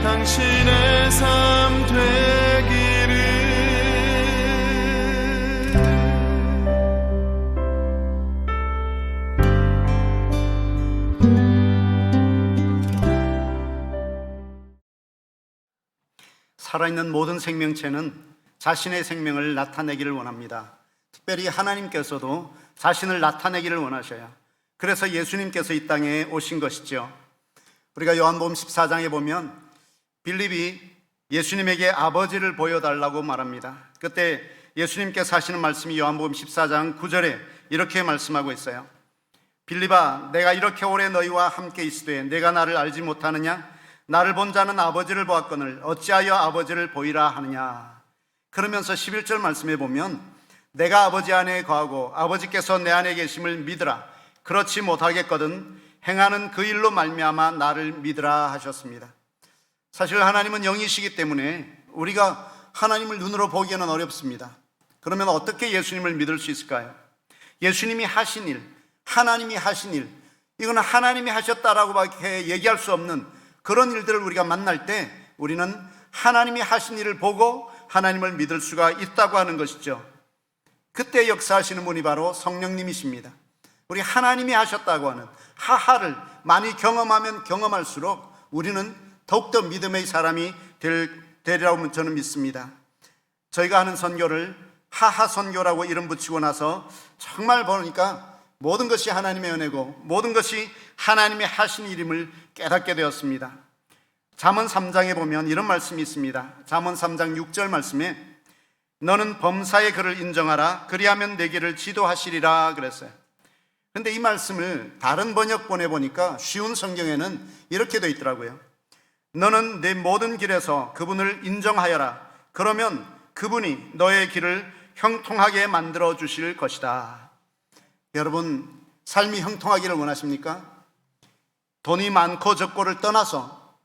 당신의 삶 되기를. 살아있는 모든 생명체는 자신의 생명을 나타내기를 원합니다. 특별히 하나님께서도 자신을 나타내기를 원하셔요. 그래서 예수님께서 이 땅에 오신 것이죠. 우리가 요한복음 14장에 보면 빌립이 예수님에게 아버지를 보여달라고 말합니다. 그때 예수님께서 하시는 말씀이 요한복음 14장 9절에 이렇게 말씀하고 있어요. 빌립아, 내가 이렇게 오래 너희와 함께 있으되 내가 나를 알지 못하느냐? 나를 본 자는 아버지를 보았거늘 어찌하여 아버지를 보이라 하느냐? 그러면서 11절 말씀에 보면 내가 아버지 안에 거하고 아버지께서 내 안에 계심을 믿으라. 그렇지 못하겠거든 행하는 그 일로 말미암아 나를 믿으라 하셨습니다. 사실 하나님은 영이시기 때문에 우리가 하나님을 눈으로 보기에는 어렵습니다. 그러면 어떻게 예수님을 믿을 수 있을까요? 예수님이 하신 일, 하나님이 하신 일, 이거는 하나님이 하셨다라고밖에 얘기할 수 없는 그런 일들을 우리가 만날 때 우리는 하나님이 하신 일을 보고 하나님을 믿을 수가 있다고 하는 것이죠. 그때 역사하시는 분이 바로 성령님이십니다. 우리 하나님이 하셨다고 하는 하하를 많이 경험하면 경험할수록 우리는 더욱더 믿음의 사람이 되리라고 저는 믿습니다. 저희가 하는 선교를 하하 선교라고 이름 붙이고 나서 정말 보니까 모든 것이 하나님의 은혜고 모든 것이 하나님의 하신 일임을 깨닫게 되었습니다. 잠언 3장에 보면 이런 말씀이 있습니다. 잠언 3장 6절 말씀에 너는 범사의 그를 인정하라 그리하면 내 길을 지도하시리라 그랬어요. 그런데 이 말씀을 다른 번역본에 보니까 쉬운 성경에는 이렇게 되어 있더라고요. 너는 내 모든 길에서 그분을 인정하여라. 그러면 그분이 너의 길을 형통하게 만들어 주실 것이다. 여러분, 삶이 형통하기를 원하십니까? 돈이 많고 적고를 떠나서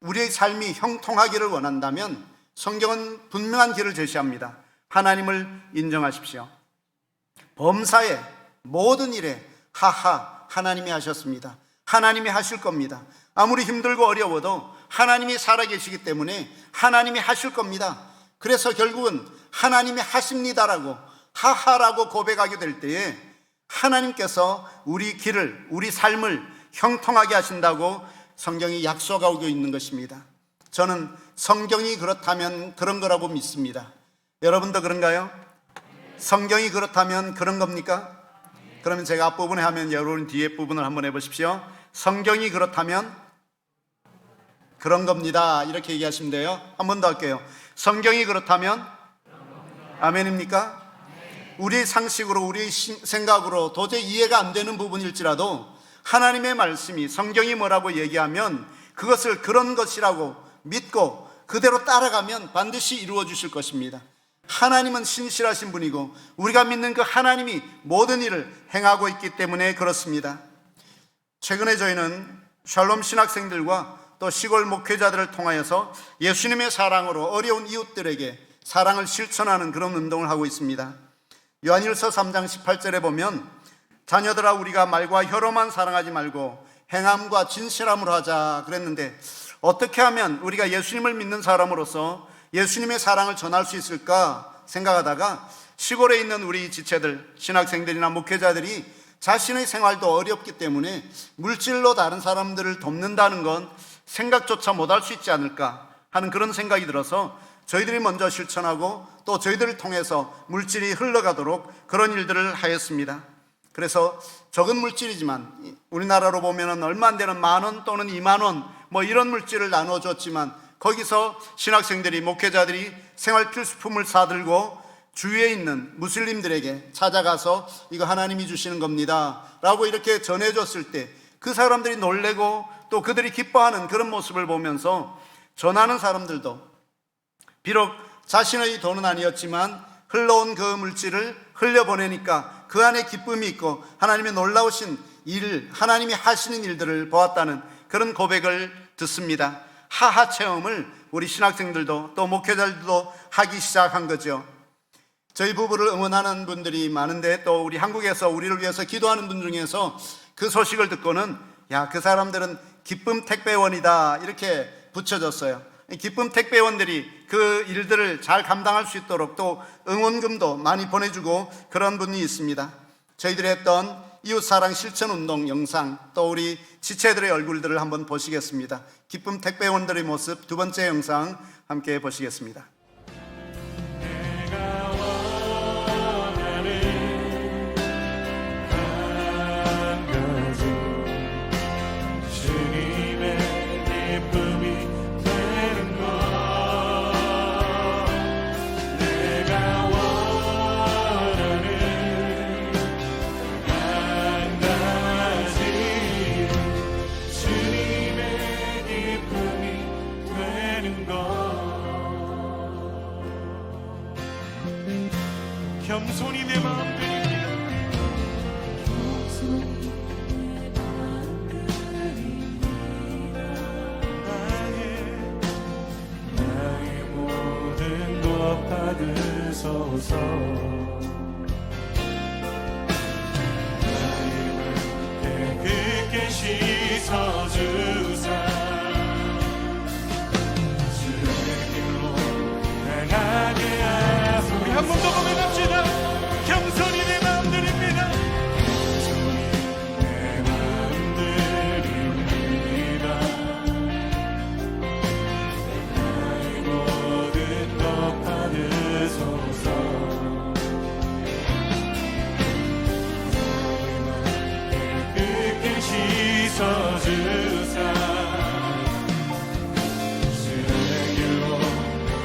우리의 삶이 형통하기를 원한다면 성경은 분명한 길을 제시합니다. 하나님을 인정하십시오. 범사에 모든 일에 하하 하나님이 하셨습니다. 하나님이 하실 겁니다. 아무리 힘들고 어려워도 하나님이 살아계시기 때문에 하나님이 하실 겁니다. 그래서 결국은 하나님이 하십니다라고 하하라고 고백하게 될 때에 하나님께서 우리 길을, 우리 삶을 형통하게 하신다고 성경이 약속하고 있는 것입니다. 저는 성경이 그렇다면 그런 거라고 믿습니다. 여러분도 그런가요? 성경이 그렇다면 그런 겁니까? 그러면 제가 앞부분에 하면 여러분 뒤에 부분을 한번 해보십시오. 성경이 그렇다면 그런 겁니다. 이렇게 얘기하시면 돼요. 한 번 더 할게요. 성경이 그렇다면 아멘입니까? 우리의 상식으로, 우리의 생각으로 도저히 이해가 안 되는 부분일지라도 하나님의 말씀이, 성경이 뭐라고 얘기하면 그것을 그런 것이라고 믿고 그대로 따라가면 반드시 이루어 주실 것입니다. 하나님은 신실하신 분이고 우리가 믿는 그 하나님이 모든 일을 행하고 있기 때문에 그렇습니다. 최근에 저희는 샬롬 신학생들과 또 시골 목회자들을 통하여서 예수님의 사랑으로 어려운 이웃들에게 사랑을 실천하는 그런 운동을 하고 있습니다. 요한일서 3장 18절에 보면 자녀들아 우리가 말과 혀로만 사랑하지 말고 행함과 진실함으로 하자 그랬는데 어떻게 하면 우리가 예수님을 믿는 사람으로서 예수님의 사랑을 전할 수 있을까 생각하다가 시골에 있는 우리 지체들, 신학생들이나 목회자들이 자신의 생활도 어렵기 때문에 물질로 다른 사람들을 돕는다는 건 생각조차 못할 수 있지 않을까 하는 그런 생각이 들어서 저희들이 먼저 실천하고 또 저희들을 통해서 물질이 흘러가도록 그런 일들을 하였습니다. 그래서 적은 물질이지만 우리나라로 보면 얼마 안 되는 10,000원 또는 20,000원 뭐 이런 물질을 나눠줬지만 거기서 신학생들이, 목회자들이 생활 필수품을 사들고 주위에 있는 무슬림들에게 찾아가서 이거 하나님이 주시는 겁니다 라고 이렇게 전해줬을 때 그 사람들이 놀래고 또 그들이 기뻐하는 그런 모습을 보면서 전하는 사람들도 비록 자신의 돈은 아니었지만 흘러온 그 물질을 흘려보내니까 그 안에 기쁨이 있고 하나님의 놀라우신 일, 하나님이 하시는 일들을 보았다는 그런 고백을 듣습니다. 하하 체험을 우리 신학생들도 또 목회자들도 하기 시작한 거죠. 저희 부부를 응원하는 분들이 많은데 또 우리 한국에서 우리를 위해서 기도하는 분 중에서 그 소식을 듣고는 야, 그 사람들은 기쁨 택배원이다 이렇게 붙여졌어요. 기쁨 택배원들이 그 일들을 잘 감당할 수 있도록 또 응원금도 많이 보내주고 그런 분이 있습니다. 저희들이 했던 이웃사랑 실천운동 영상 또 우리 지체들의 얼굴들을 한번 보시겠습니다. 기쁨 택배원들의 모습 두 번째 영상 함께 보시겠습니다. 겸손히 내 마음 나의 모든 받으소서. 깨끗게 씻어주사 주의 길로 행하게 하소서. 우리 한 번 더 고백합시다. 겸손히 내 마음 드립니다. 겸손히 내 마음 드립니다. 나의 모든 것 받으소서. 깨끗게 씻어주사 주의 길로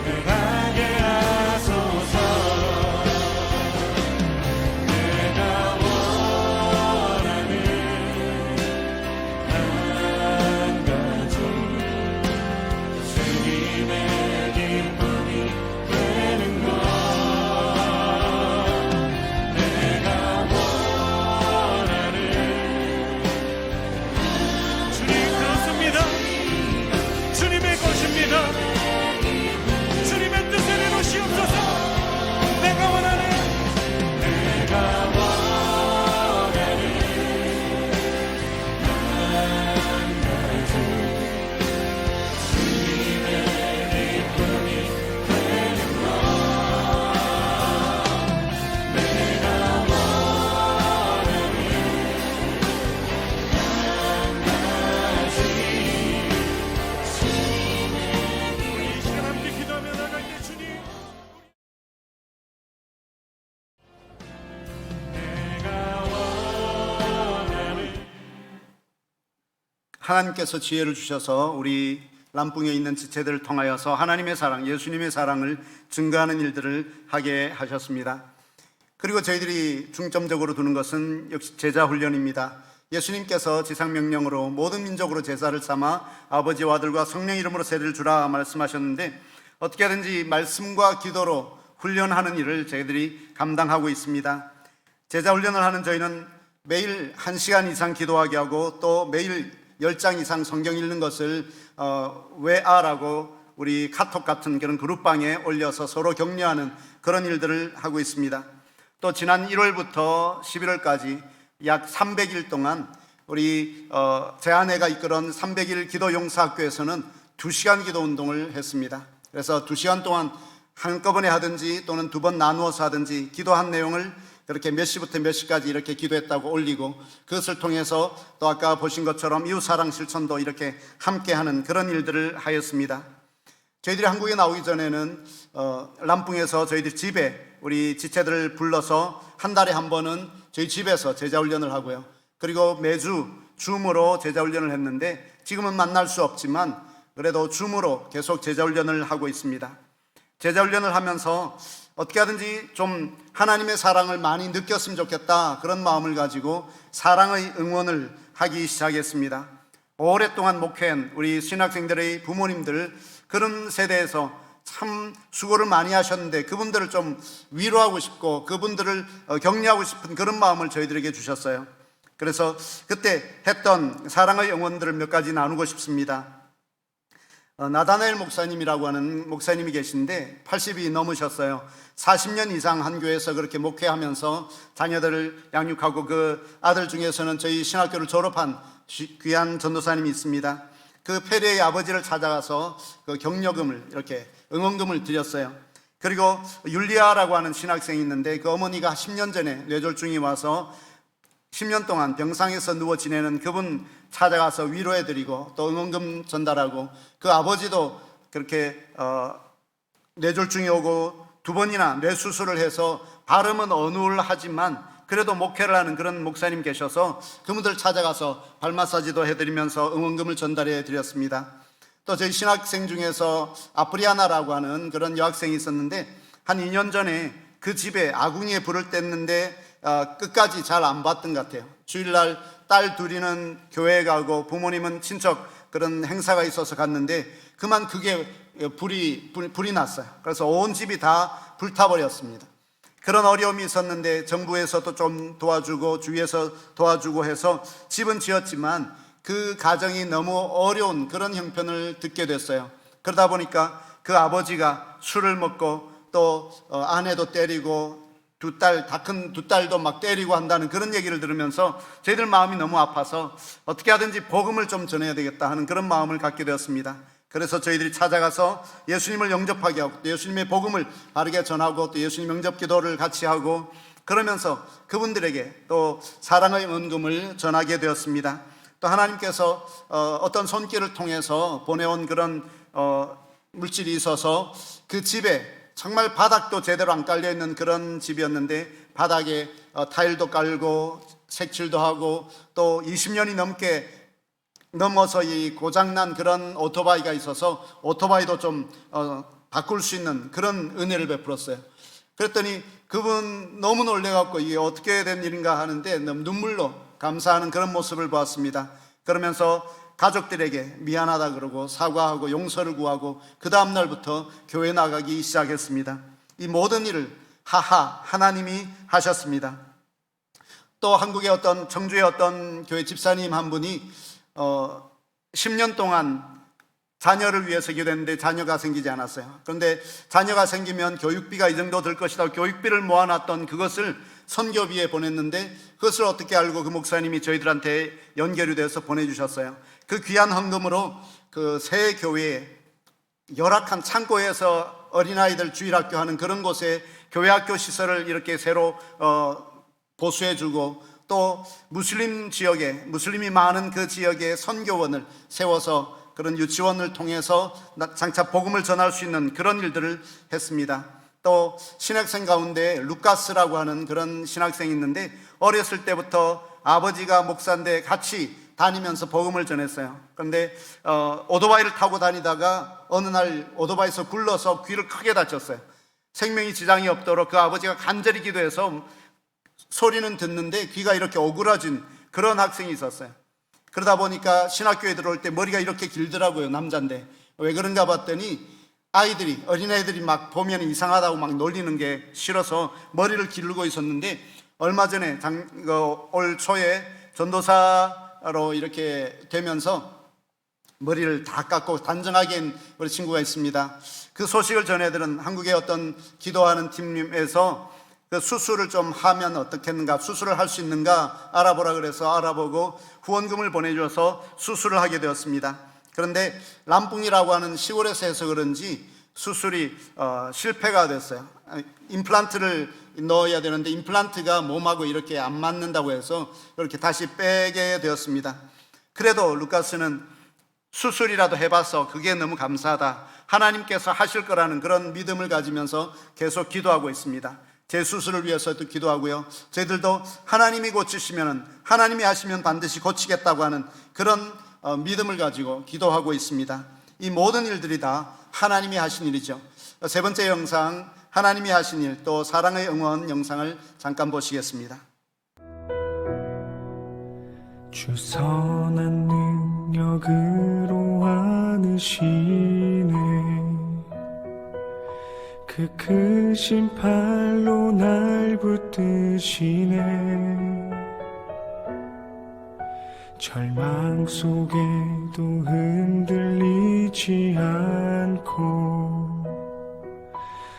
행하게 하소서. 내가 원하는 한 가지 주님의 기쁨이 되는 것. 내가 원하는 주님 그렇습니다. 주님의 것입니다. 주님의 뜻을 이루시옵소서. 내가 원하는 한 가지 주님의 기쁨이 되는 것. 내가 원하는 한 가지 우리 이 시간 함께 기도하며 나갈 때 주님 내가 원하는 하나님께서 지혜를 주셔서 우리 람풍에 있는 지체들을 통하여서 하나님의 사랑, 예수님의 사랑을 증거하는 일들을 하게 하셨습니다. 그리고 저희들이 중점적으로 두는 것은 역시 제자 훈련입니다. 예수님께서 지상명령으로 모든 민족으로 제사를 삼아 아버지와 아들과 성령 이름으로 세례를 주라 말씀하셨는데, 어떻게 하든지 말씀과 기도로 훈련하는 일을 저희들이 감당하고 있습니다. 제자 훈련을 하는 저희는 매일 1시간 이상 기도하게 하고 또 매일 10장 이상 성경 읽는 것을 외아라고 우리 카톡 같은 그런 그룹방에 올려서 서로 격려하는 그런 일들을 하고 있습니다. 또 지난 1월부터 11월까지 약 300일 동안 우리 제 아내가 이끌은 300일 기도 용사학교에서는 2시간 기도 운동을 했습니다. 그래서 2시간 동안 한꺼번에 하든지 또는 2번 나누어서 하든지 기도한 내용을 그렇게 몇 시부터 몇 시까지 이렇게 기도했다고 올리고, 그것을 통해서 또 아까 보신 것처럼 이웃사랑 실천도 이렇게 함께하는 그런 일들을 하였습니다. 저희들이 한국에 나오기 전에는 람풍에서 저희들 집에 우리 지체들을 불러서 한 달에 한 번은 저희 집에서 제자훈련을 하고요. 그리고 매주 줌으로 제자훈련을 했는데, 지금은 만날 수 없지만 그래도 줌으로 계속 제자훈련을 하고 있습니다. 제자훈련을 하면서 어떻게 하든지 좀 하나님의 사랑을 많이 느꼈으면 좋겠다, 그런 마음을 가지고 사랑의 응원을 하기 시작했습니다. 오랫동안 목회한 우리 신학생들의 부모님들, 그런 세대에서 참 수고를 많이 하셨는데 그분들을 좀 위로하고 싶고 그분들을 격려하고 싶은 그런 마음을 저희들에게 주셨어요. 그래서 그때 했던 사랑의 응원들을 몇 가지 나누고 싶습니다. 나다나엘 목사님이라고 하는 목사님이 계신데 80이 넘으셨어요. 40년 이상 한 교회에서 그렇게 목회하면서 자녀들을 양육하고 그 아들 중에서는 저희 신학교를 졸업한 귀한 전도사님이 있습니다. 그 페리의 아버지를 찾아가서 그 격려금을 이렇게 응원금을 드렸어요. 그리고 율리아라고 하는 신학생이 있는데 그 어머니가 10년 전에 뇌졸중이 와서 10년 동안 병상에서 누워 지내는 그분 찾아가서 위로해드리고 또 응원금 전달하고, 그 아버지도 그렇게 뇌졸중이 오고 2번이나 뇌수술을 해서 발음은 어눌하지만 그래도 목회를 하는 그런 목사님 계셔서 그분들 찾아가서 발 마사지도 해드리면서 응원금을 전달해 드렸습니다. 또 저희 신학생 중에서 아프리아나라고 하는 그런 여학생이 있었는데 한 2년 전에 그 집에 아궁이에 불을 뗐는데 끝까지 잘 안 봤던 것 같아요. 주일날 딸 둘이는 교회에 가고 부모님은 친척 그런 행사가 있어서 갔는데 그만 그게 불이 났어요. 그래서 온 집이 다 불타버렸습니다. 그런 어려움이 있었는데 정부에서도 좀 도와주고 주위에서 도와주고 해서 집은 지었지만 그 가정이 너무 어려운 그런 형편을 듣게 됐어요. 그러다 보니까 그 아버지가 술을 먹고 또 아내도 때리고 다 큰 두 딸도 막 때리고 한다는 그런 얘기를 들으면서 저희들 마음이 너무 아파서 어떻게 하든지 복음을 좀 전해야 되겠다 하는 그런 마음을 갖게 되었습니다. 그래서 저희들이 찾아가서 예수님을 영접하게 하고 또 예수님의 복음을 바르게 전하고 또 예수님 영접 기도를 같이 하고 그러면서 그분들에게 또 사랑의 은금을 전하게 되었습니다. 또 하나님께서 어떤 손길을 통해서 보내온 그런 물질이 있어서 그 집에 정말 바닥도 제대로 안 깔려 있는 그런 집이었는데 바닥에 타일도 깔고 색칠도 하고 또 20년이 넘어서 이 고장난 그런 오토바이가 있어서 오토바이도 좀 바꿀 수 있는 그런 은혜를 베풀었어요. 그랬더니 그분 너무 놀래갖고 이게 어떻게 된 일인가 하는데 너무 눈물로 감사하는 그런 모습을 보았습니다. 그러면서 가족들에게 미안하다 그러고 사과하고 용서를 구하고 그 다음 날부터 교회 나가기 시작했습니다. 이 모든 일을 하나님이 하셨습니다. 또 한국의 청주의 어떤 교회 집사님 한 분이 10년 동안 자녀를 위해서 기도했는데 자녀가 생기지 않았어요. 그런데 자녀가 생기면 교육비가 이 정도 들 것이다. 교육비를 모아놨던 그것을 선교비에 보냈는데 그것을 어떻게 알고 그 목사님이 저희들한테 연결이 돼서 보내주셨어요. 그 귀한 헌금으로 그 새 교회에 열악한 창고에서 어린아이들 주일학교 하는 그런 곳에 교회학교 시설을 이렇게 새로 보수해주고 또 무슬림 지역에 무슬림이 많은 그 지역에 선교원을 세워서 그런 유치원을 통해서 장차 복음을 전할 수 있는 그런 일들을 했습니다. 또 신학생 가운데 루카스라고 하는 그런 신학생이 있는데 어렸을 때부터 아버지가 목사인데 같이 다니면서 복음을 전했어요. 그런데 오토바이를 타고 다니다가 어느 날 오토바이에서 굴러서 귀를 크게 다쳤어요. 생명이 지장이 없도록 그 아버지가 간절히 기도해서 소리는 듣는데 귀가 이렇게 오그라진 그런 학생이 있었어요. 그러다 보니까 신학교에 들어올 때 머리가 이렇게 길더라고요. 남자인데 왜 그런가 봤더니 어린애들이 막 보면 이상하다고 막 놀리는 게 싫어서 머리를 기르고 있었는데 얼마 전에 올 초에 전도사로 이렇게 되면서 머리를 다 깎고 단정하게 한 우리 친구가 있습니다. 그 소식을 전해들은 한국의 어떤 기도하는 팀에서 그 수술을 좀 하면 어떻겠는가, 수술을 할 수 있는가 알아보라 그래서 알아보고 후원금을 보내줘서 수술을 하게 되었습니다. 그런데 람뿡이라고 하는 시골에서 해서 그런지 수술이 실패가 됐어요. 임플란트를 넣어야 되는데 임플란트가 몸하고 이렇게 안 맞는다고 해서 그렇게 다시 빼게 되었습니다. 그래도 루카스는 수술이라도 해봐서 그게 너무 감사하다, 하나님께서 하실 거라는 그런 믿음을 가지면서 계속 기도하고 있습니다. 제 수술을 위해서도 기도하고요. 저희들도 하나님이 고치시면, 하나님이 하시면 반드시 고치겠다고 하는 그런 믿음을 가지고 기도하고 있습니다. 이 모든 일들이 다 하나님이 하신 일이죠. 세 번째 영상, 하나님이 하신 일, 또 사랑의 응원 영상을 잠깐 보시겠습니다. 주 선한 능력으로 안으시네, 그 크신 팔로 날 붙드시네. 절망 속에도 흔들리지 않고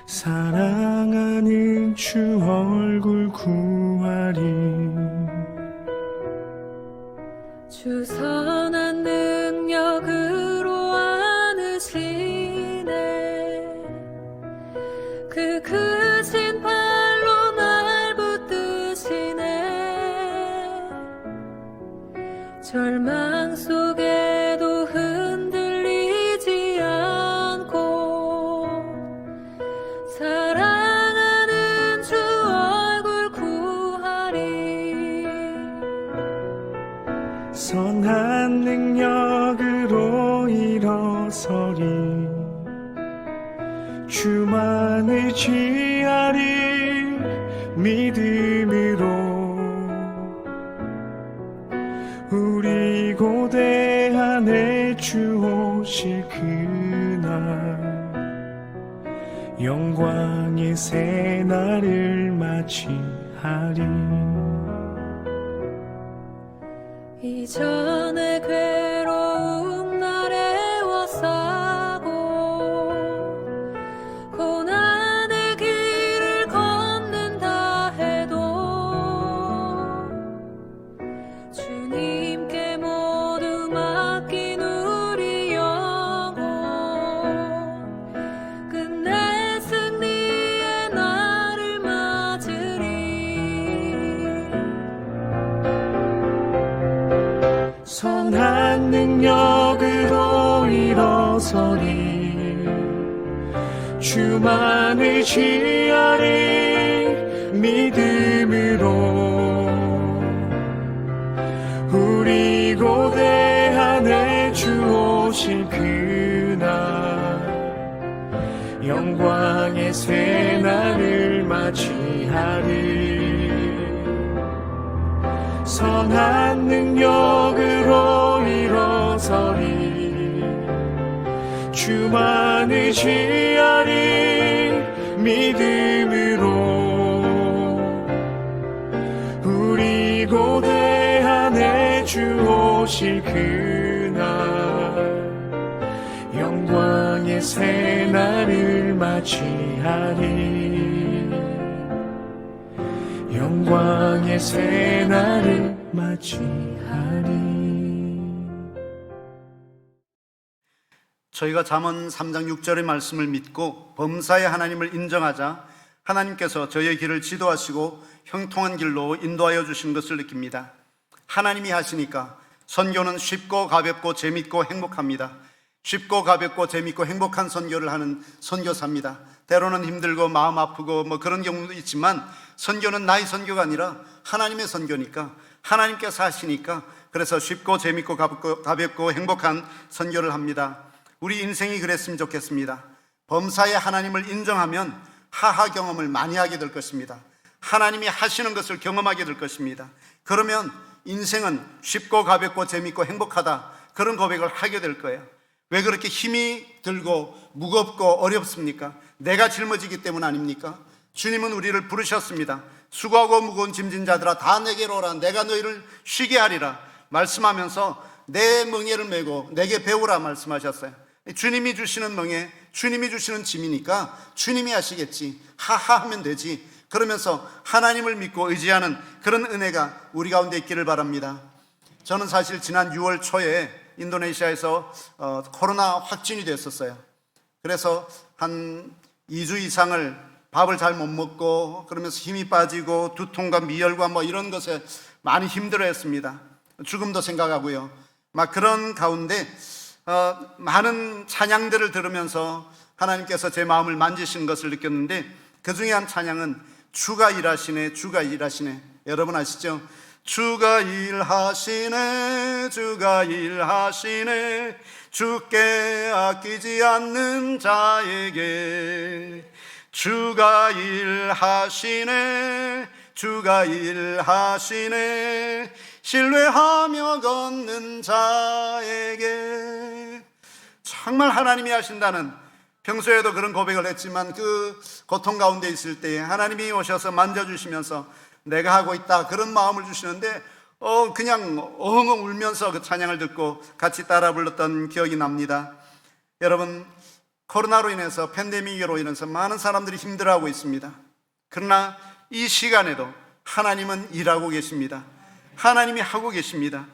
사랑하는 주 얼굴 구하리. 주 선한 능력으로 안으시네, 그 크신 팔로 날 붙드시네. 절망 속에도 흔들리지 않고 사랑하는 주 얼굴 구하리. 선한 능력으로 일어서리, 주만 의지하리. 믿음으로 우리 고대 안에 주 오실 그날, 영광의 새 날을 맞이하리. 이전에 괴로움 날에 워싸고 고난의 선한 능력으로 일어서리 주만을 지하리 믿음으로 우리 고대한에 주 오실 그날 영광의 새날을 맞이하리 선한 능력으로 일어서리 주만을 지하리 믿음으로 우리 고대한에 주 오실 그날 영광의 새날을 맞이하리 영광의 새날을 맞이하리. 저희가 잠언 3장 6절의 말씀을 믿고 범사의 하나님을 인정하자 하나님께서 저희의 길을 지도하시고 형통한 길로 인도하여 주신 것을 느낍니다. 하나님이 하시니까 선교는 쉽고 가볍고 재밌고 행복합니다. 쉽고 가볍고 재밌고 행복한 선교를 하는 선교사입니다. 때로는 힘들고 마음 아프고 그런 경우도 있지만 선교는 나의 선교가 아니라 하나님의 선교니까 하나님께서 하시니까 그래서 쉽고 재밌고 가볍고 행복한 선교를 합니다. 우리 인생이 그랬으면 좋겠습니다. 범사의 하나님을 인정하면 하하 경험을 많이 하게 될 것입니다. 하나님이 하시는 것을 경험하게 될 것입니다. 그러면 인생은 쉽고 가볍고 재밌고 행복하다 그런 고백을 하게 될 거예요. 왜 그렇게 힘이 들고 무겁고 어렵습니까? 내가 짊어지기 때문 아닙니까? 주님은 우리를 부르셨습니다. 수고하고 무거운 짐진 자들아 다 내게로 오라 내가 너희를 쉬게 하리라 말씀하면서 내 멍에를 메고 내게 배우라 말씀하셨어요. 주님이 주시는 멍에 주님이 주시는 짐이니까 주님이 하시겠지 하하 하면 되지 그러면서 하나님을 믿고 의지하는 그런 은혜가 우리 가운데 있기를 바랍니다. 저는 사실 지난 6월 초에 인도네시아에서 코로나 확진이 됐었어요. 그래서 한 2주 이상을 밥을 잘 못 먹고 그러면서 힘이 빠지고 두통과 미열과 이런 것에 많이 힘들어했습니다. 죽음도 생각하고요. 막 그런 가운데 많은 찬양들을 들으면서 하나님께서 제 마음을 만지시는 것을 느꼈는데 그 중에 한 찬양은 주가 일하시네 주가 일하시네. 여러분 아시죠? 주가 일하시네 주가 일하시네 주께 아끼지 않는 자에게 주가 일하시네 주가 일하시네 신뢰하며 걷는 자에게. 정말 하나님이 하신다는 평소에도 그런 고백을 했지만 그 고통 가운데 있을 때 하나님이 오셔서 만져주시면서 내가 하고 있다 그런 마음을 주시는데 그냥 엉엉 울면서 그 찬양을 듣고 같이 따라 불렀던 기억이 납니다. 여러분 코로나로 인해서 팬데믹으로 인해서 많은 사람들이 힘들어하고 있습니다. 그러나 이 시간에도 하나님은 일하고 계십니다. 하나님이 하고 계십니다.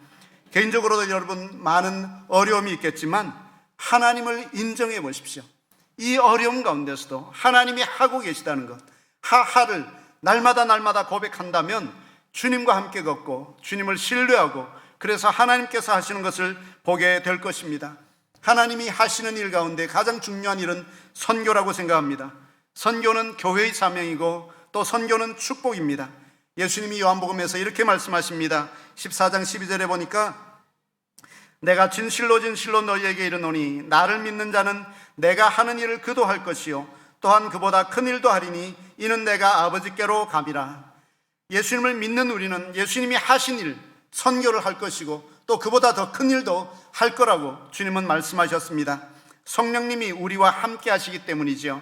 개인적으로도 여러분 많은 어려움이 있겠지만 하나님을 인정해 보십시오. 이 어려움 가운데서도 하나님이 하고 계시다는 것 하하를 날마다 고백한다면 주님과 함께 걷고 주님을 신뢰하고 그래서 하나님께서 하시는 것을 보게 될 것입니다. 하나님이 하시는 일 가운데 가장 중요한 일은 선교라고 생각합니다. 선교는 교회의 사명이고 또 선교는 축복입니다. 예수님이 요한복음에서 이렇게 말씀하십니다. 14장 12절에 보니까 내가 진실로 너희에게 이르노니 나를 믿는 자는 내가 하는 일을 그도 할 것이요 또한 그보다 큰 일도 하리니 이는 내가 아버지께로 감이라. 예수님을 믿는 우리는 예수님이 하신 일 선교를 할 것이고 또 그보다 더 큰 일도 할 거라고 주님은 말씀하셨습니다. 성령님이 우리와 함께 하시기 때문이죠.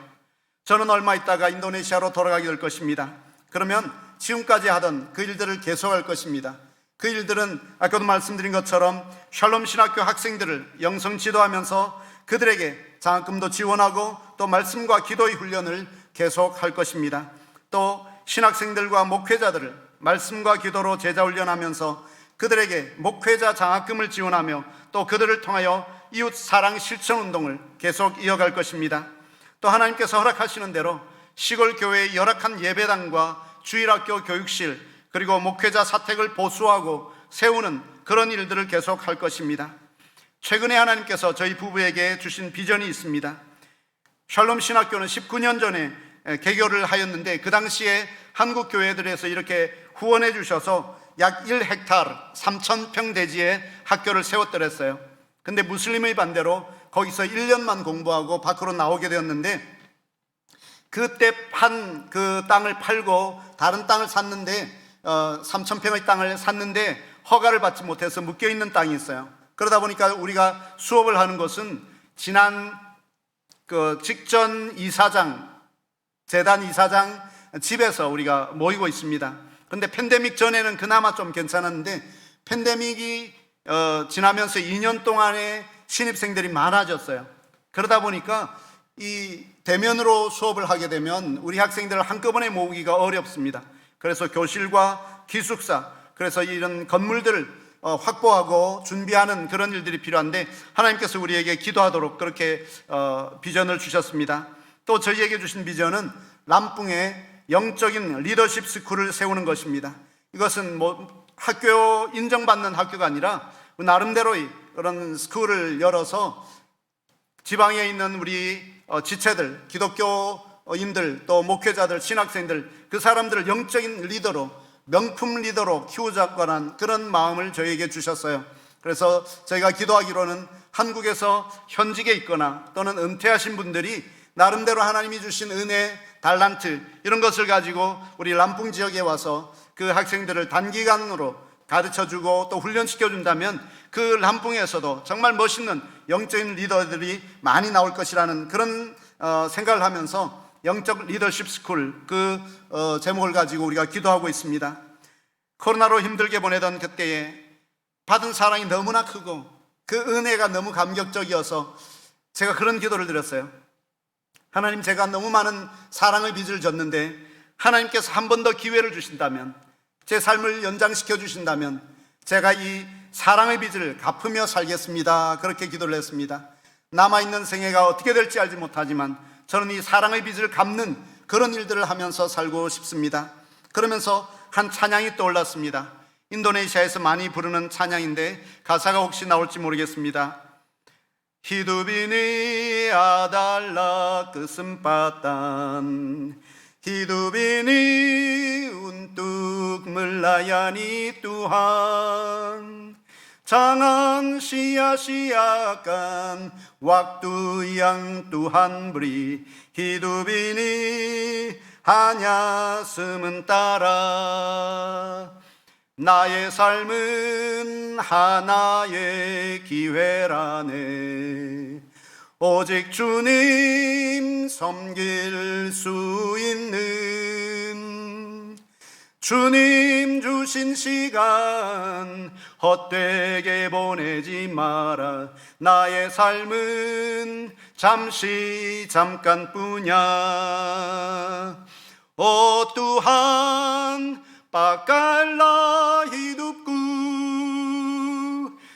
저는 얼마 있다가 인도네시아로 돌아가게 될 것입니다. 그러면 지금까지 하던 그 일들을 계속할 것입니다. 그 일들은 아까도 말씀드린 것처럼 샬롬 신학교 학생들을 영성 지도하면서 그들에게 장학금도 지원하고 또 말씀과 기도의 훈련을 계속할 것입니다. 또 신학생들과 목회자들을 말씀과 기도로 제자 훈련하면서 그들에게 목회자 장학금을 지원하며 또 그들을 통하여 이웃 사랑 실천 운동을 계속 이어갈 것입니다. 또 하나님께서 허락하시는 대로 시골 교회의 열악한 예배당과 주일학교 교육실 그리고 목회자 사택을 보수하고 세우는 그런 일들을 계속할 것입니다. 최근에 하나님께서 저희 부부에게 주신 비전이 있습니다. 샬롬 신학교는 19년 전에 개교를 하였는데 그 당시에 한국 교회들에서 이렇게 후원해 주셔서 약 1헥타르 3,000평 대지에 학교를 세웠더랬어요. 근데 무슬림의 반대로 거기서 1년만 공부하고 밖으로 나오게 되었는데, 그때 판 그 땅을 팔고 다른 땅을 샀는데 3,000평의 땅을 샀는데 허가를 받지 못해서 묶여있는 땅이 있어요. 그러다 보니까 우리가 수업을 하는 것은 지난 그 직전 이사장, 재단 이사장 집에서 우리가 모이고 있습니다. 그런데 팬데믹 전에는 그나마 좀 괜찮았는데 팬데믹이 지나면서 2년 동안에 신입생들이 많아졌어요. 그러다 보니까 이 대면으로 수업을 하게 되면 우리 학생들을 한꺼번에 모으기가 어렵습니다. 그래서 교실과 기숙사, 그래서 이런 건물들을 확보하고 준비하는 그런 일들이 필요한데, 하나님께서 우리에게 기도하도록 그렇게 비전을 주셨습니다. 또 저희에게 주신 비전은 람풍에 영적인 리더십 스쿨을 세우는 것입니다. 이것은 뭐 학교 인정받는 학교가 아니라 나름대로의 그런 스쿨을 열어서 지방에 있는 우리 지체들, 기독교인들, 또 목회자들, 신학생들, 그 사람들을 영적인 리더로, 명품 리더로 키우자고 하는 그런 마음을 저희에게 주셨어요. 그래서 저희가 기도하기로는 한국에서 현직에 있거나 또는 은퇴하신 분들이 나름대로 하나님이 주신 은혜, 달란트 이런 것을 가지고 우리 람풍 지역에 와서 그 학생들을 단기간으로 가르쳐주고 또 훈련시켜준다면 그 람풍에서도 정말 멋있는 영적인 리더들이 많이 나올 것이라는 그런 생각을 하면서 영적 리더십 스쿨 그 제목을 가지고 우리가 기도하고 있습니다. 코로나로 힘들게 보내던 그때에 받은 사랑이 너무나 크고 그 은혜가 너무 감격적이어서 제가 그런 기도를 드렸어요. 하나님, 제가 너무 많은 사랑의 빚을 졌는데 하나님께서 한 번 더 기회를 주신다면, 제 삶을 연장시켜 주신다면 제가 이 사랑의 빚을 갚으며 살겠습니다. 그렇게 기도를 했습니다. 남아있는 생애가 어떻게 될지 알지 못하지만 저는 이 사랑의 빚을 갚는 그런 일들을 하면서 살고 싶습니다. 그러면서 한 찬양이 떠올랐습니다. 인도네시아에서 많이 부르는 찬양인데 가사가 혹시 나올지 모르겠습니다. Hidup ini adalah kesempatan, hidup ini untuk melayani Tuhan. Jangan sia-siakan waktu yang Tuhan beri. Hidup ini hanya sementara. 나의 삶은 하나의 기회라네. 오직 주님 섬길 수 있는, 주님 주신 시간 헛되게 보내지 마라. 나의 삶은 잠시 잠깐뿐이야. 오 Tuhan, pakailah hidupku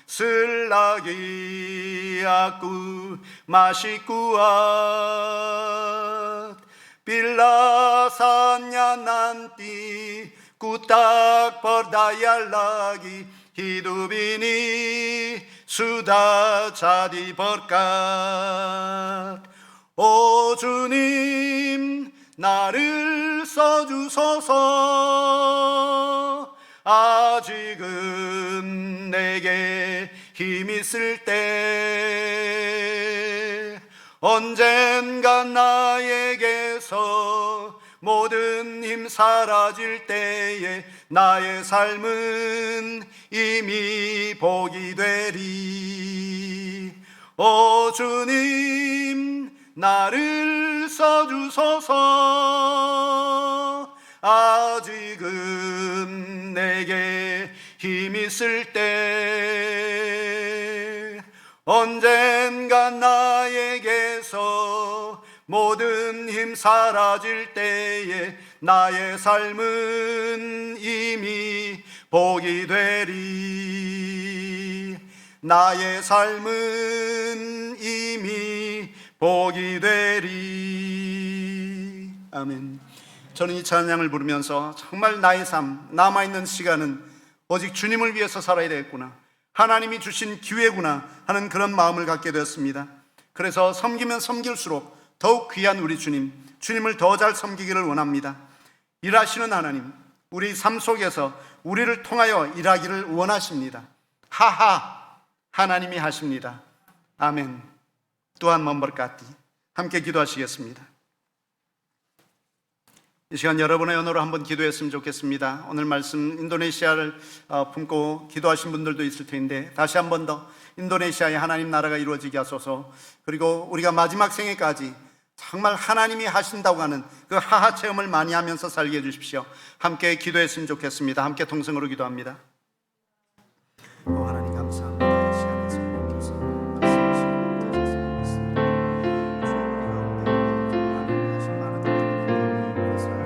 selagi aku masih kuat. Bila saatnya nanti ku tak berdaya lagi, hidup ini sudah jadi berkat. Oh 주님, 나를 써주소서. 아직은 내게 힘 있을 때, 언젠가 나에게서 모든 힘 사라질 때에 나의 삶은 이미 복이 되리. 오 주님, 나를 써주소서. 아직은 내게 힘 있을 때, 언젠가 나에게서 모든 힘 사라질 때에 나의 삶은 이미 복이 되리. 나의 삶은 이미 복이 되리. 아멘. 저는 이 찬양을 부르면서 정말 나의 삶, 남아있는 시간은 오직 주님을 위해서 살아야 되겠구나. 하나님이 주신 기회구나 하는 그런 마음을 갖게 되었습니다. 그래서 섬기면 섬길수록 더욱 귀한 우리 주님을 더 잘 섬기기를 원합니다. 일하시는 하나님, 우리 삶 속에서 우리를 통하여 일하기를 원하십니다. 하하, 하나님이 하십니다. 아멘. Tuhan memberkati. 함께 기도하시겠습니다. 이 시간 여러분의 언어로 한번 기도했으면 좋겠습니다. 오늘 말씀 인도네시아를 품고 기도하신 분들도 있을 텐데 다시 한 번 더 인도네시아의 하나님 나라가 이루어지게 하소서. 그리고 우리가 마지막 생애까지 정말 하나님이 하신다고 하는 그 하하 체험을 많이 하면서 살게 해주십시오. 함께 기도했으면 좋겠습니다. 함께 동성으로 기도합니다. 하나님 감사합니다. 이 시간에 성령께서 말씀하시고 계셨습니다. 주님 하신 많은 것을 그 모든 성도들이 이름으로 살아갈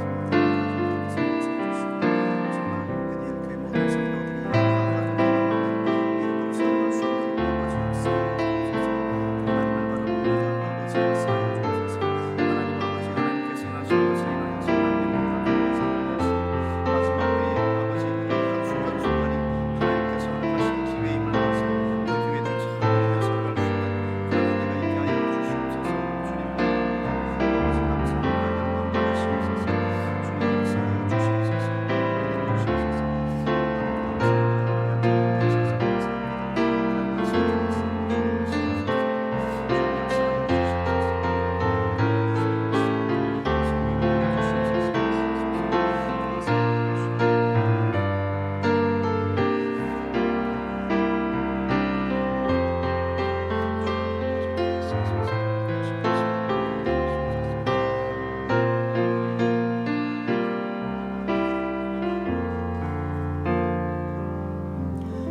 수 있도록 도와주옵소서.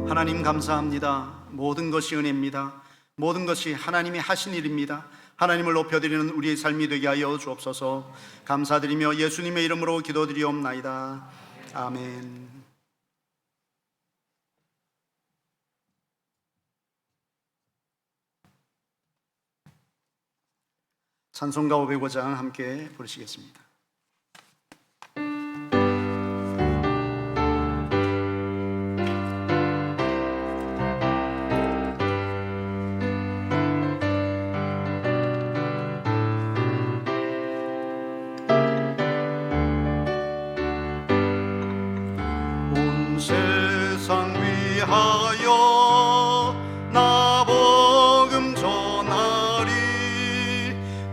하나님 감사합니다. 모든 것이 은혜입니다. 모든 것이 하나님이 하신 일입니다. 하나님을 높여드리는 우리의 삶이 되게 하여 주옵소서. 감사드리며 예수님의 이름으로 기도드리옵나이다. 아멘. 찬송가 505장 함께 부르시겠습니다. 세상 위하여 나 복음 전하리.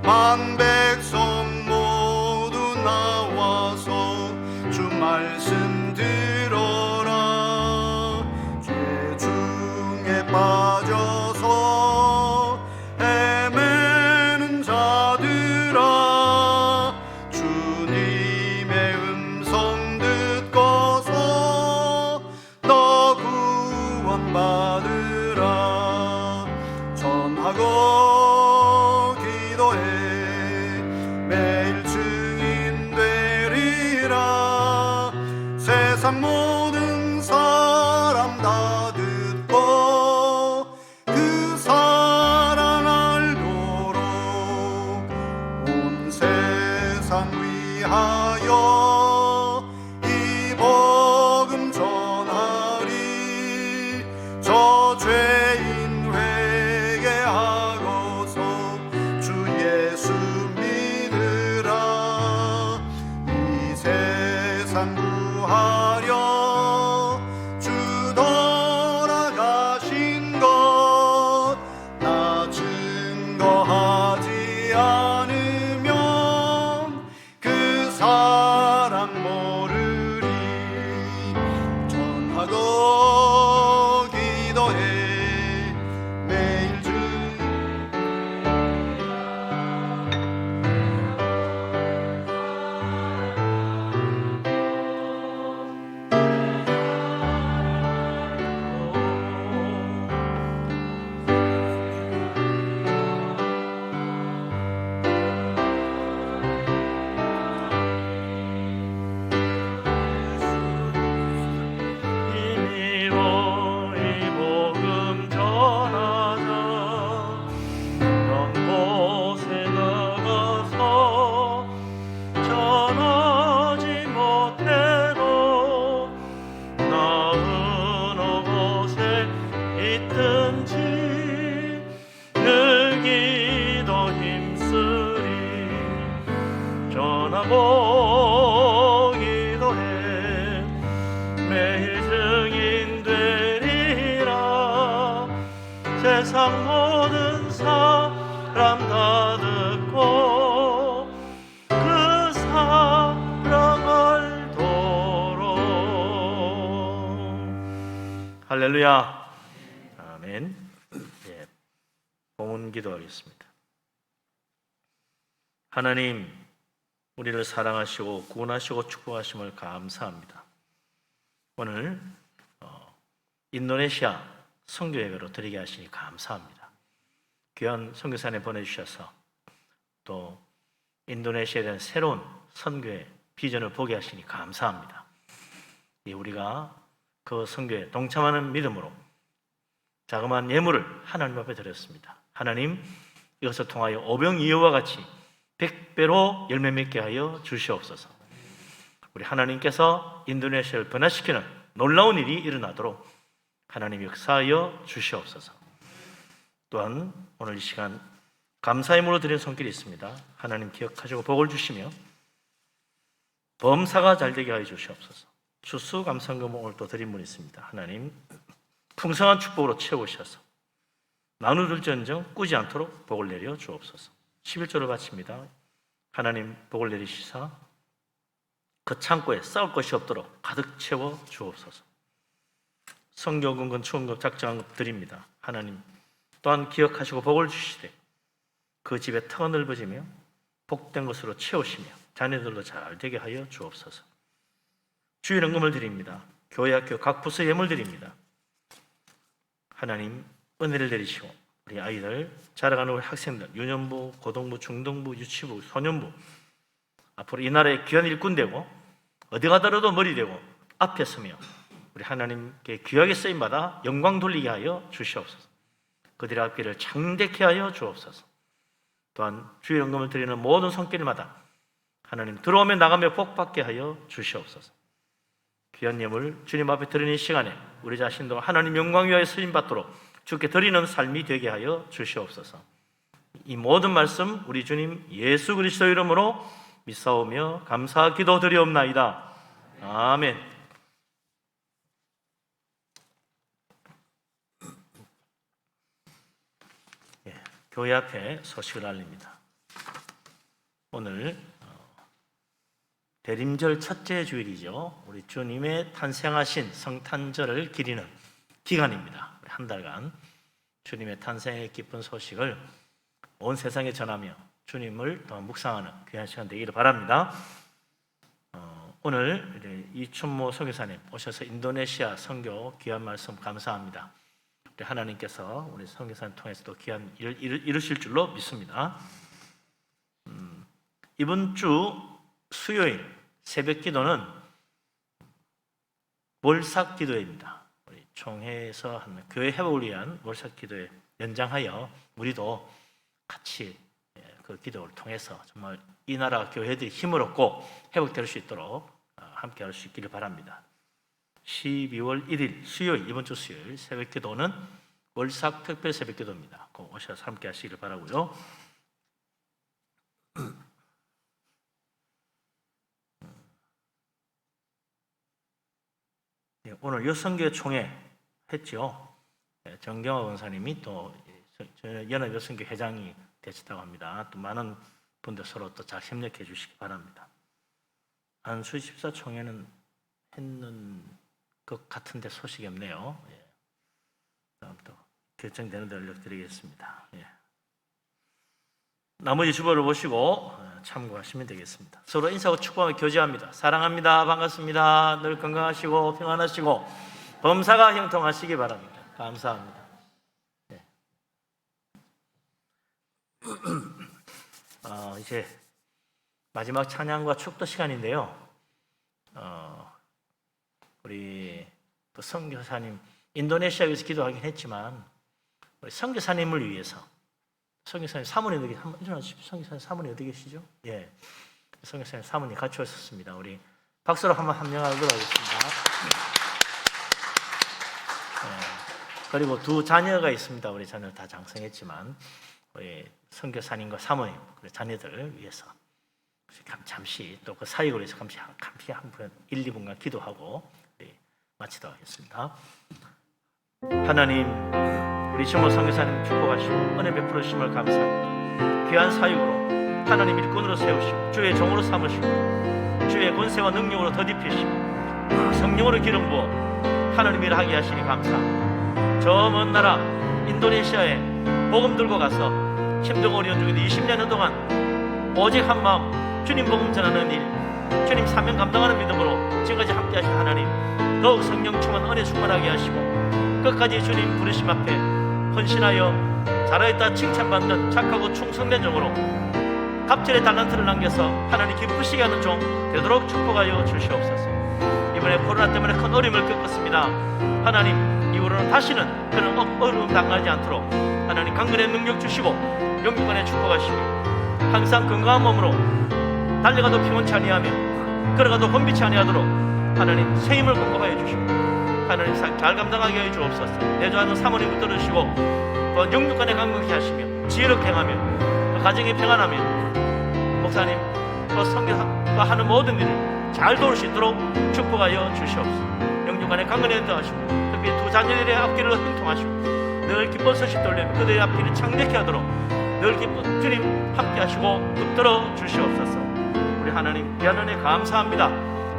만 백성 모두 나와서 주 말씀 들어라. 죄 중에 빠져서 헤매는 자들아, 주님의 음성 듣고서 너 구원받으라. 전하고 기도해 매일 증인 되리라. 세상 모든 사람 다 듣고 그 사랑 알도록 온 세상 위하여 이 복음 전하리. 저 죄인 회개하고서 주 예수 믿으라. 이 세상 구하려 주 돌아가신 것 나 증거하지 않으면 그 사랑 모르리. 전하고 기도해 매일 세상 모든 사람 다 듣고 그 사랑을 도록. 할렐루야. 아멘. 예, 봉헌 기도하겠습니다. 하나님, 우리를 사랑하시고 구원하시고 축복하심을 감사합니다. 오늘 인도네시아 선교예배로 드리게 하시니 감사합니다. 귀한 선교사님 보내주셔서 또 인도네시아에 대한 새로운 선교의 비전을 보게 하시니 감사합니다. 우리가 그 선교에 동참하는 믿음으로 자그마한 예물을 하나님 앞에 드렸습니다. 하나님, 이것을 통하여 오병이어와 같이 100배로 열매 맺게 하여 주시옵소서. 우리 하나님께서 인도네시아를 변화시키는 놀라운 일이 일어나도록 하나님 역사하여 주시옵소서. 또한 오늘 이 시간 감사의 물로 드린 손길이 있습니다. 하나님 기억하시고 복을 주시며 범사가 잘 되게 하여 주시옵소서. 추수감사금 오늘 또 드린 분 있습니다. 하나님 풍성한 축복으로 채우셔서 나누들전정 꾸지 않도록 복을 내려 주옵소서. 11조를 바칩니다. 하나님 복을 내리시사 그 창고에 쌓을 것이 없도록 가득 채워 주옵소서. 선교금건 추원금 작정한 것 드립니다. 하나님 또한 기억하시고 복을 주시되 그 집에 터가 넓어지며 복된 것으로 채우시며 자녀들도 잘 되게 하여 주옵소서. 주일헌금을 드립니다. 교회학교 각 부서 예물 드립니다. 하나님 은혜를 내리시고 우리 아이들 자라가는 우리 학생들, 유년부, 고등부, 중등부, 유치부, 소년부 앞으로 이 나라의 귀한 일꾼 되고 어디 가더라도 머리 되고 앞에 서며 우리 하나님께 귀하게 쓰임받아 영광 돌리게 하여 주시옵소서. 그들의 앞길을 창대케 하여 주옵소서. 또한 주일헌금을 드리는 모든 손길마다 하나님 들어오며 나가며 복받게 하여 주시옵소서. 귀한 예물 주님 앞에 드리는 시간에 우리 자신도 하나님 영광 위하여 쓰임받도록 주께 드리는 삶이 되게 하여 주시옵소서. 이 모든 말씀 우리 주님 예수 그리스도 이름으로 믿사오며 감사 기도 드리옵나이다. 아멘. 교회 앞에 소식을 알립니다. 오늘 대림절 첫째 주일이죠. 우리 주님의 탄생하신 성탄절을 기리는 기간입니다. 한 달간 주님의 탄생의 기쁜 소식을 온 세상에 전하며 주님을 더 묵상하는 귀한 시간 되기를 바랍니다. 오늘 이춘모 선교사님 오셔서 인도네시아 선교 귀한 말씀 감사합니다. 우리 하나님께서 우리 선교사님 통해서도 귀한 일을 이루실 줄로 믿습니다. 이번 주 수요일 새벽 기도는 월삭 기도회입니다. 우리 총회에서 하는 교회 회복을 위한 월삭 기도회 연장하여 우리도 같이 그 기도를 통해서 정말 이 나라 교회들이 힘을 얻고 회복될 수 있도록 함께 할 수 있기를 바랍니다. 12월 1일 수요일, 이번 주 수요일 새벽 기도는 월삭 특별 새벽 기도입니다. 꼭 오셔서 함께 하시기를 바라고요. 오늘 여성교회 총회 했죠. 정경화 원사님이 또 연합 여성교회 회장이 되셨다고 합니다. 또 많은 분들 서로 또 잘 협력해 주시기 바랍니다. 안수 집사 총회는 했는 것 같은데 소식이 없네요. 다음 또 결정되는 데 연락드리겠습니다. 나머지 주보를 보시고 참고하시면 되겠습니다. 서로 인사하고 축복하며 교제합니다. 사랑합니다. 반갑습니다. 늘 건강하시고 평안하시고 범사가 형통하시기 바랍니다. 감사합니다. 이제 마지막 찬양과 축도 시간인데요. 우리 또 선교사님 인도네시아에서 기도하긴 했지만 우리 선교사님을 위해서 선교사님 사모님 어디 일어나십시오. 선교사님 사모님 어디 계시죠? 선교사님 사모님 같이 오셨습니다. 우리 박수로 한번 함령하도록 하겠습니다. 그리고 두 자녀가 있습니다. 우리 자녀 다 장성했지만 우리 선교사님과 사모님 그리고 자녀들을 위해서 잠시 또 그 사역을 위해서 잠시 한 분 1, 2분간 기도하고 마치도록 하겠습니다. 하나님 우리 주모 성교사님 축복하시고 은혜 베풀어 주심을 감사합니다. 귀한 사역으로 하나님 일꾼으로 세우시고 주의 종으로 삼으시고 주의 권세와 능력으로 더딥히시고 성령으로 기름 부어 하나님 일 하게 하시니 감사합니다. 저 먼 나라 인도네시아에 복음 들고 가서 힘들고 어려운 중에도 20년 동안 오직 한 마음 주님 복음 전하는 일, 주님 사명 감당하는 믿음으로 지금까지 함께 하신 하나님, 더욱 성령 충만 은혜 충만하게 하시고 끝까지 주님 부르심 앞에 헌신하여 잘하였다 칭찬받는 착하고 충성된 종으로 갑절의 달란트를 남겨서 하나님 기쁘시게 하는 종 되도록 축복하여 주시옵소서. 이번에 코로나 때문에 큰 어려움을 겪었습니다. 하나님, 이후로는 다시는 그런 어려움 당하지 않도록 하나님 강건의 능력 주시고 영육간에 축복하시고 항상 건강한 몸으로 달려가도 피곤치 아니하며 걸어가도 혼비치 아니하도록 하나님 새 힘을 공급하여 주시고 하나님 잘 감당하게 하여 주옵소서. 내주하는 사모님 붙들어 주시고 또한 영육간에 강건케 하시며 지혜롭게 행하며 가정이 평안하며 목사님 또 성교가 하는 모든 일을 잘 도울 수 있도록 축복하여 주시옵소서. 영육간에 강건에 더하시고 특히 두 자녀들의 앞길을 형통하시고 늘 기쁜 소식 돌리며 그들의 앞길을 창대케 하도록 늘 기쁜 주님 함께 하시고 붙들어 주시옵소서. 우리 하나님 귀한 은혜 감사합니다.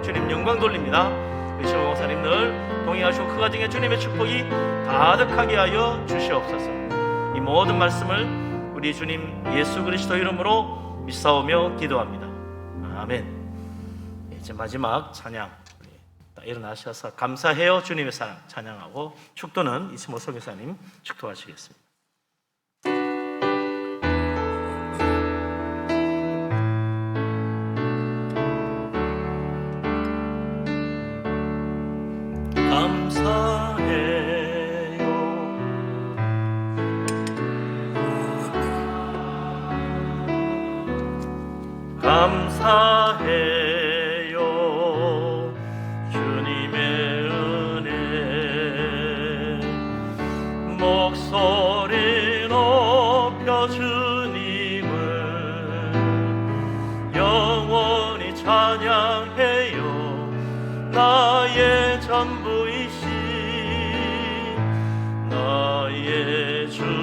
주님 영광 돌립니다. 우리 시호 목사님 늘 동행하시고 그 가정에 주님의 축복이 가득하게 하여 주시옵소서. 이 모든 말씀을 우리 주님 예수 그리스도 이름으로 믿사오며 기도합니다. 아멘. 이제 마지막 찬양 일어나셔서 감사해요 주님의 사랑 찬양하고 축도는 이승모 선교사님 축도하시겠습니다. 감사해요 주님의 은혜 목소리 높여 주님을 영원히 찬양해요 나의 전부이신 나의 주님.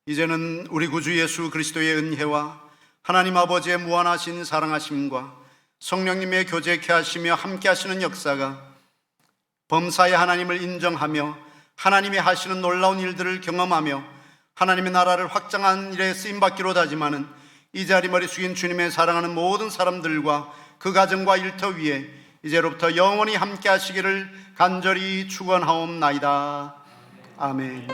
이제는 우리 구주 예수 그리스도의 은혜와 하나님 아버지의 무한하신 사랑하심과 성령님의 교제케 하시며 함께 하시는 역사가 범사의 하나님을 인정하며 하나님이 하시는 놀라운 일들을 경험하며 하나님의 나라를 확장하는 일에 쓰임받기로 다짐하는 이 자리 머리 숙인 주님의 사랑하는 모든 사람들과 그 가정과 일터 위에 이제로부터 영원히 함께 하시기를 간절히 축원하옵나이다. 아멘.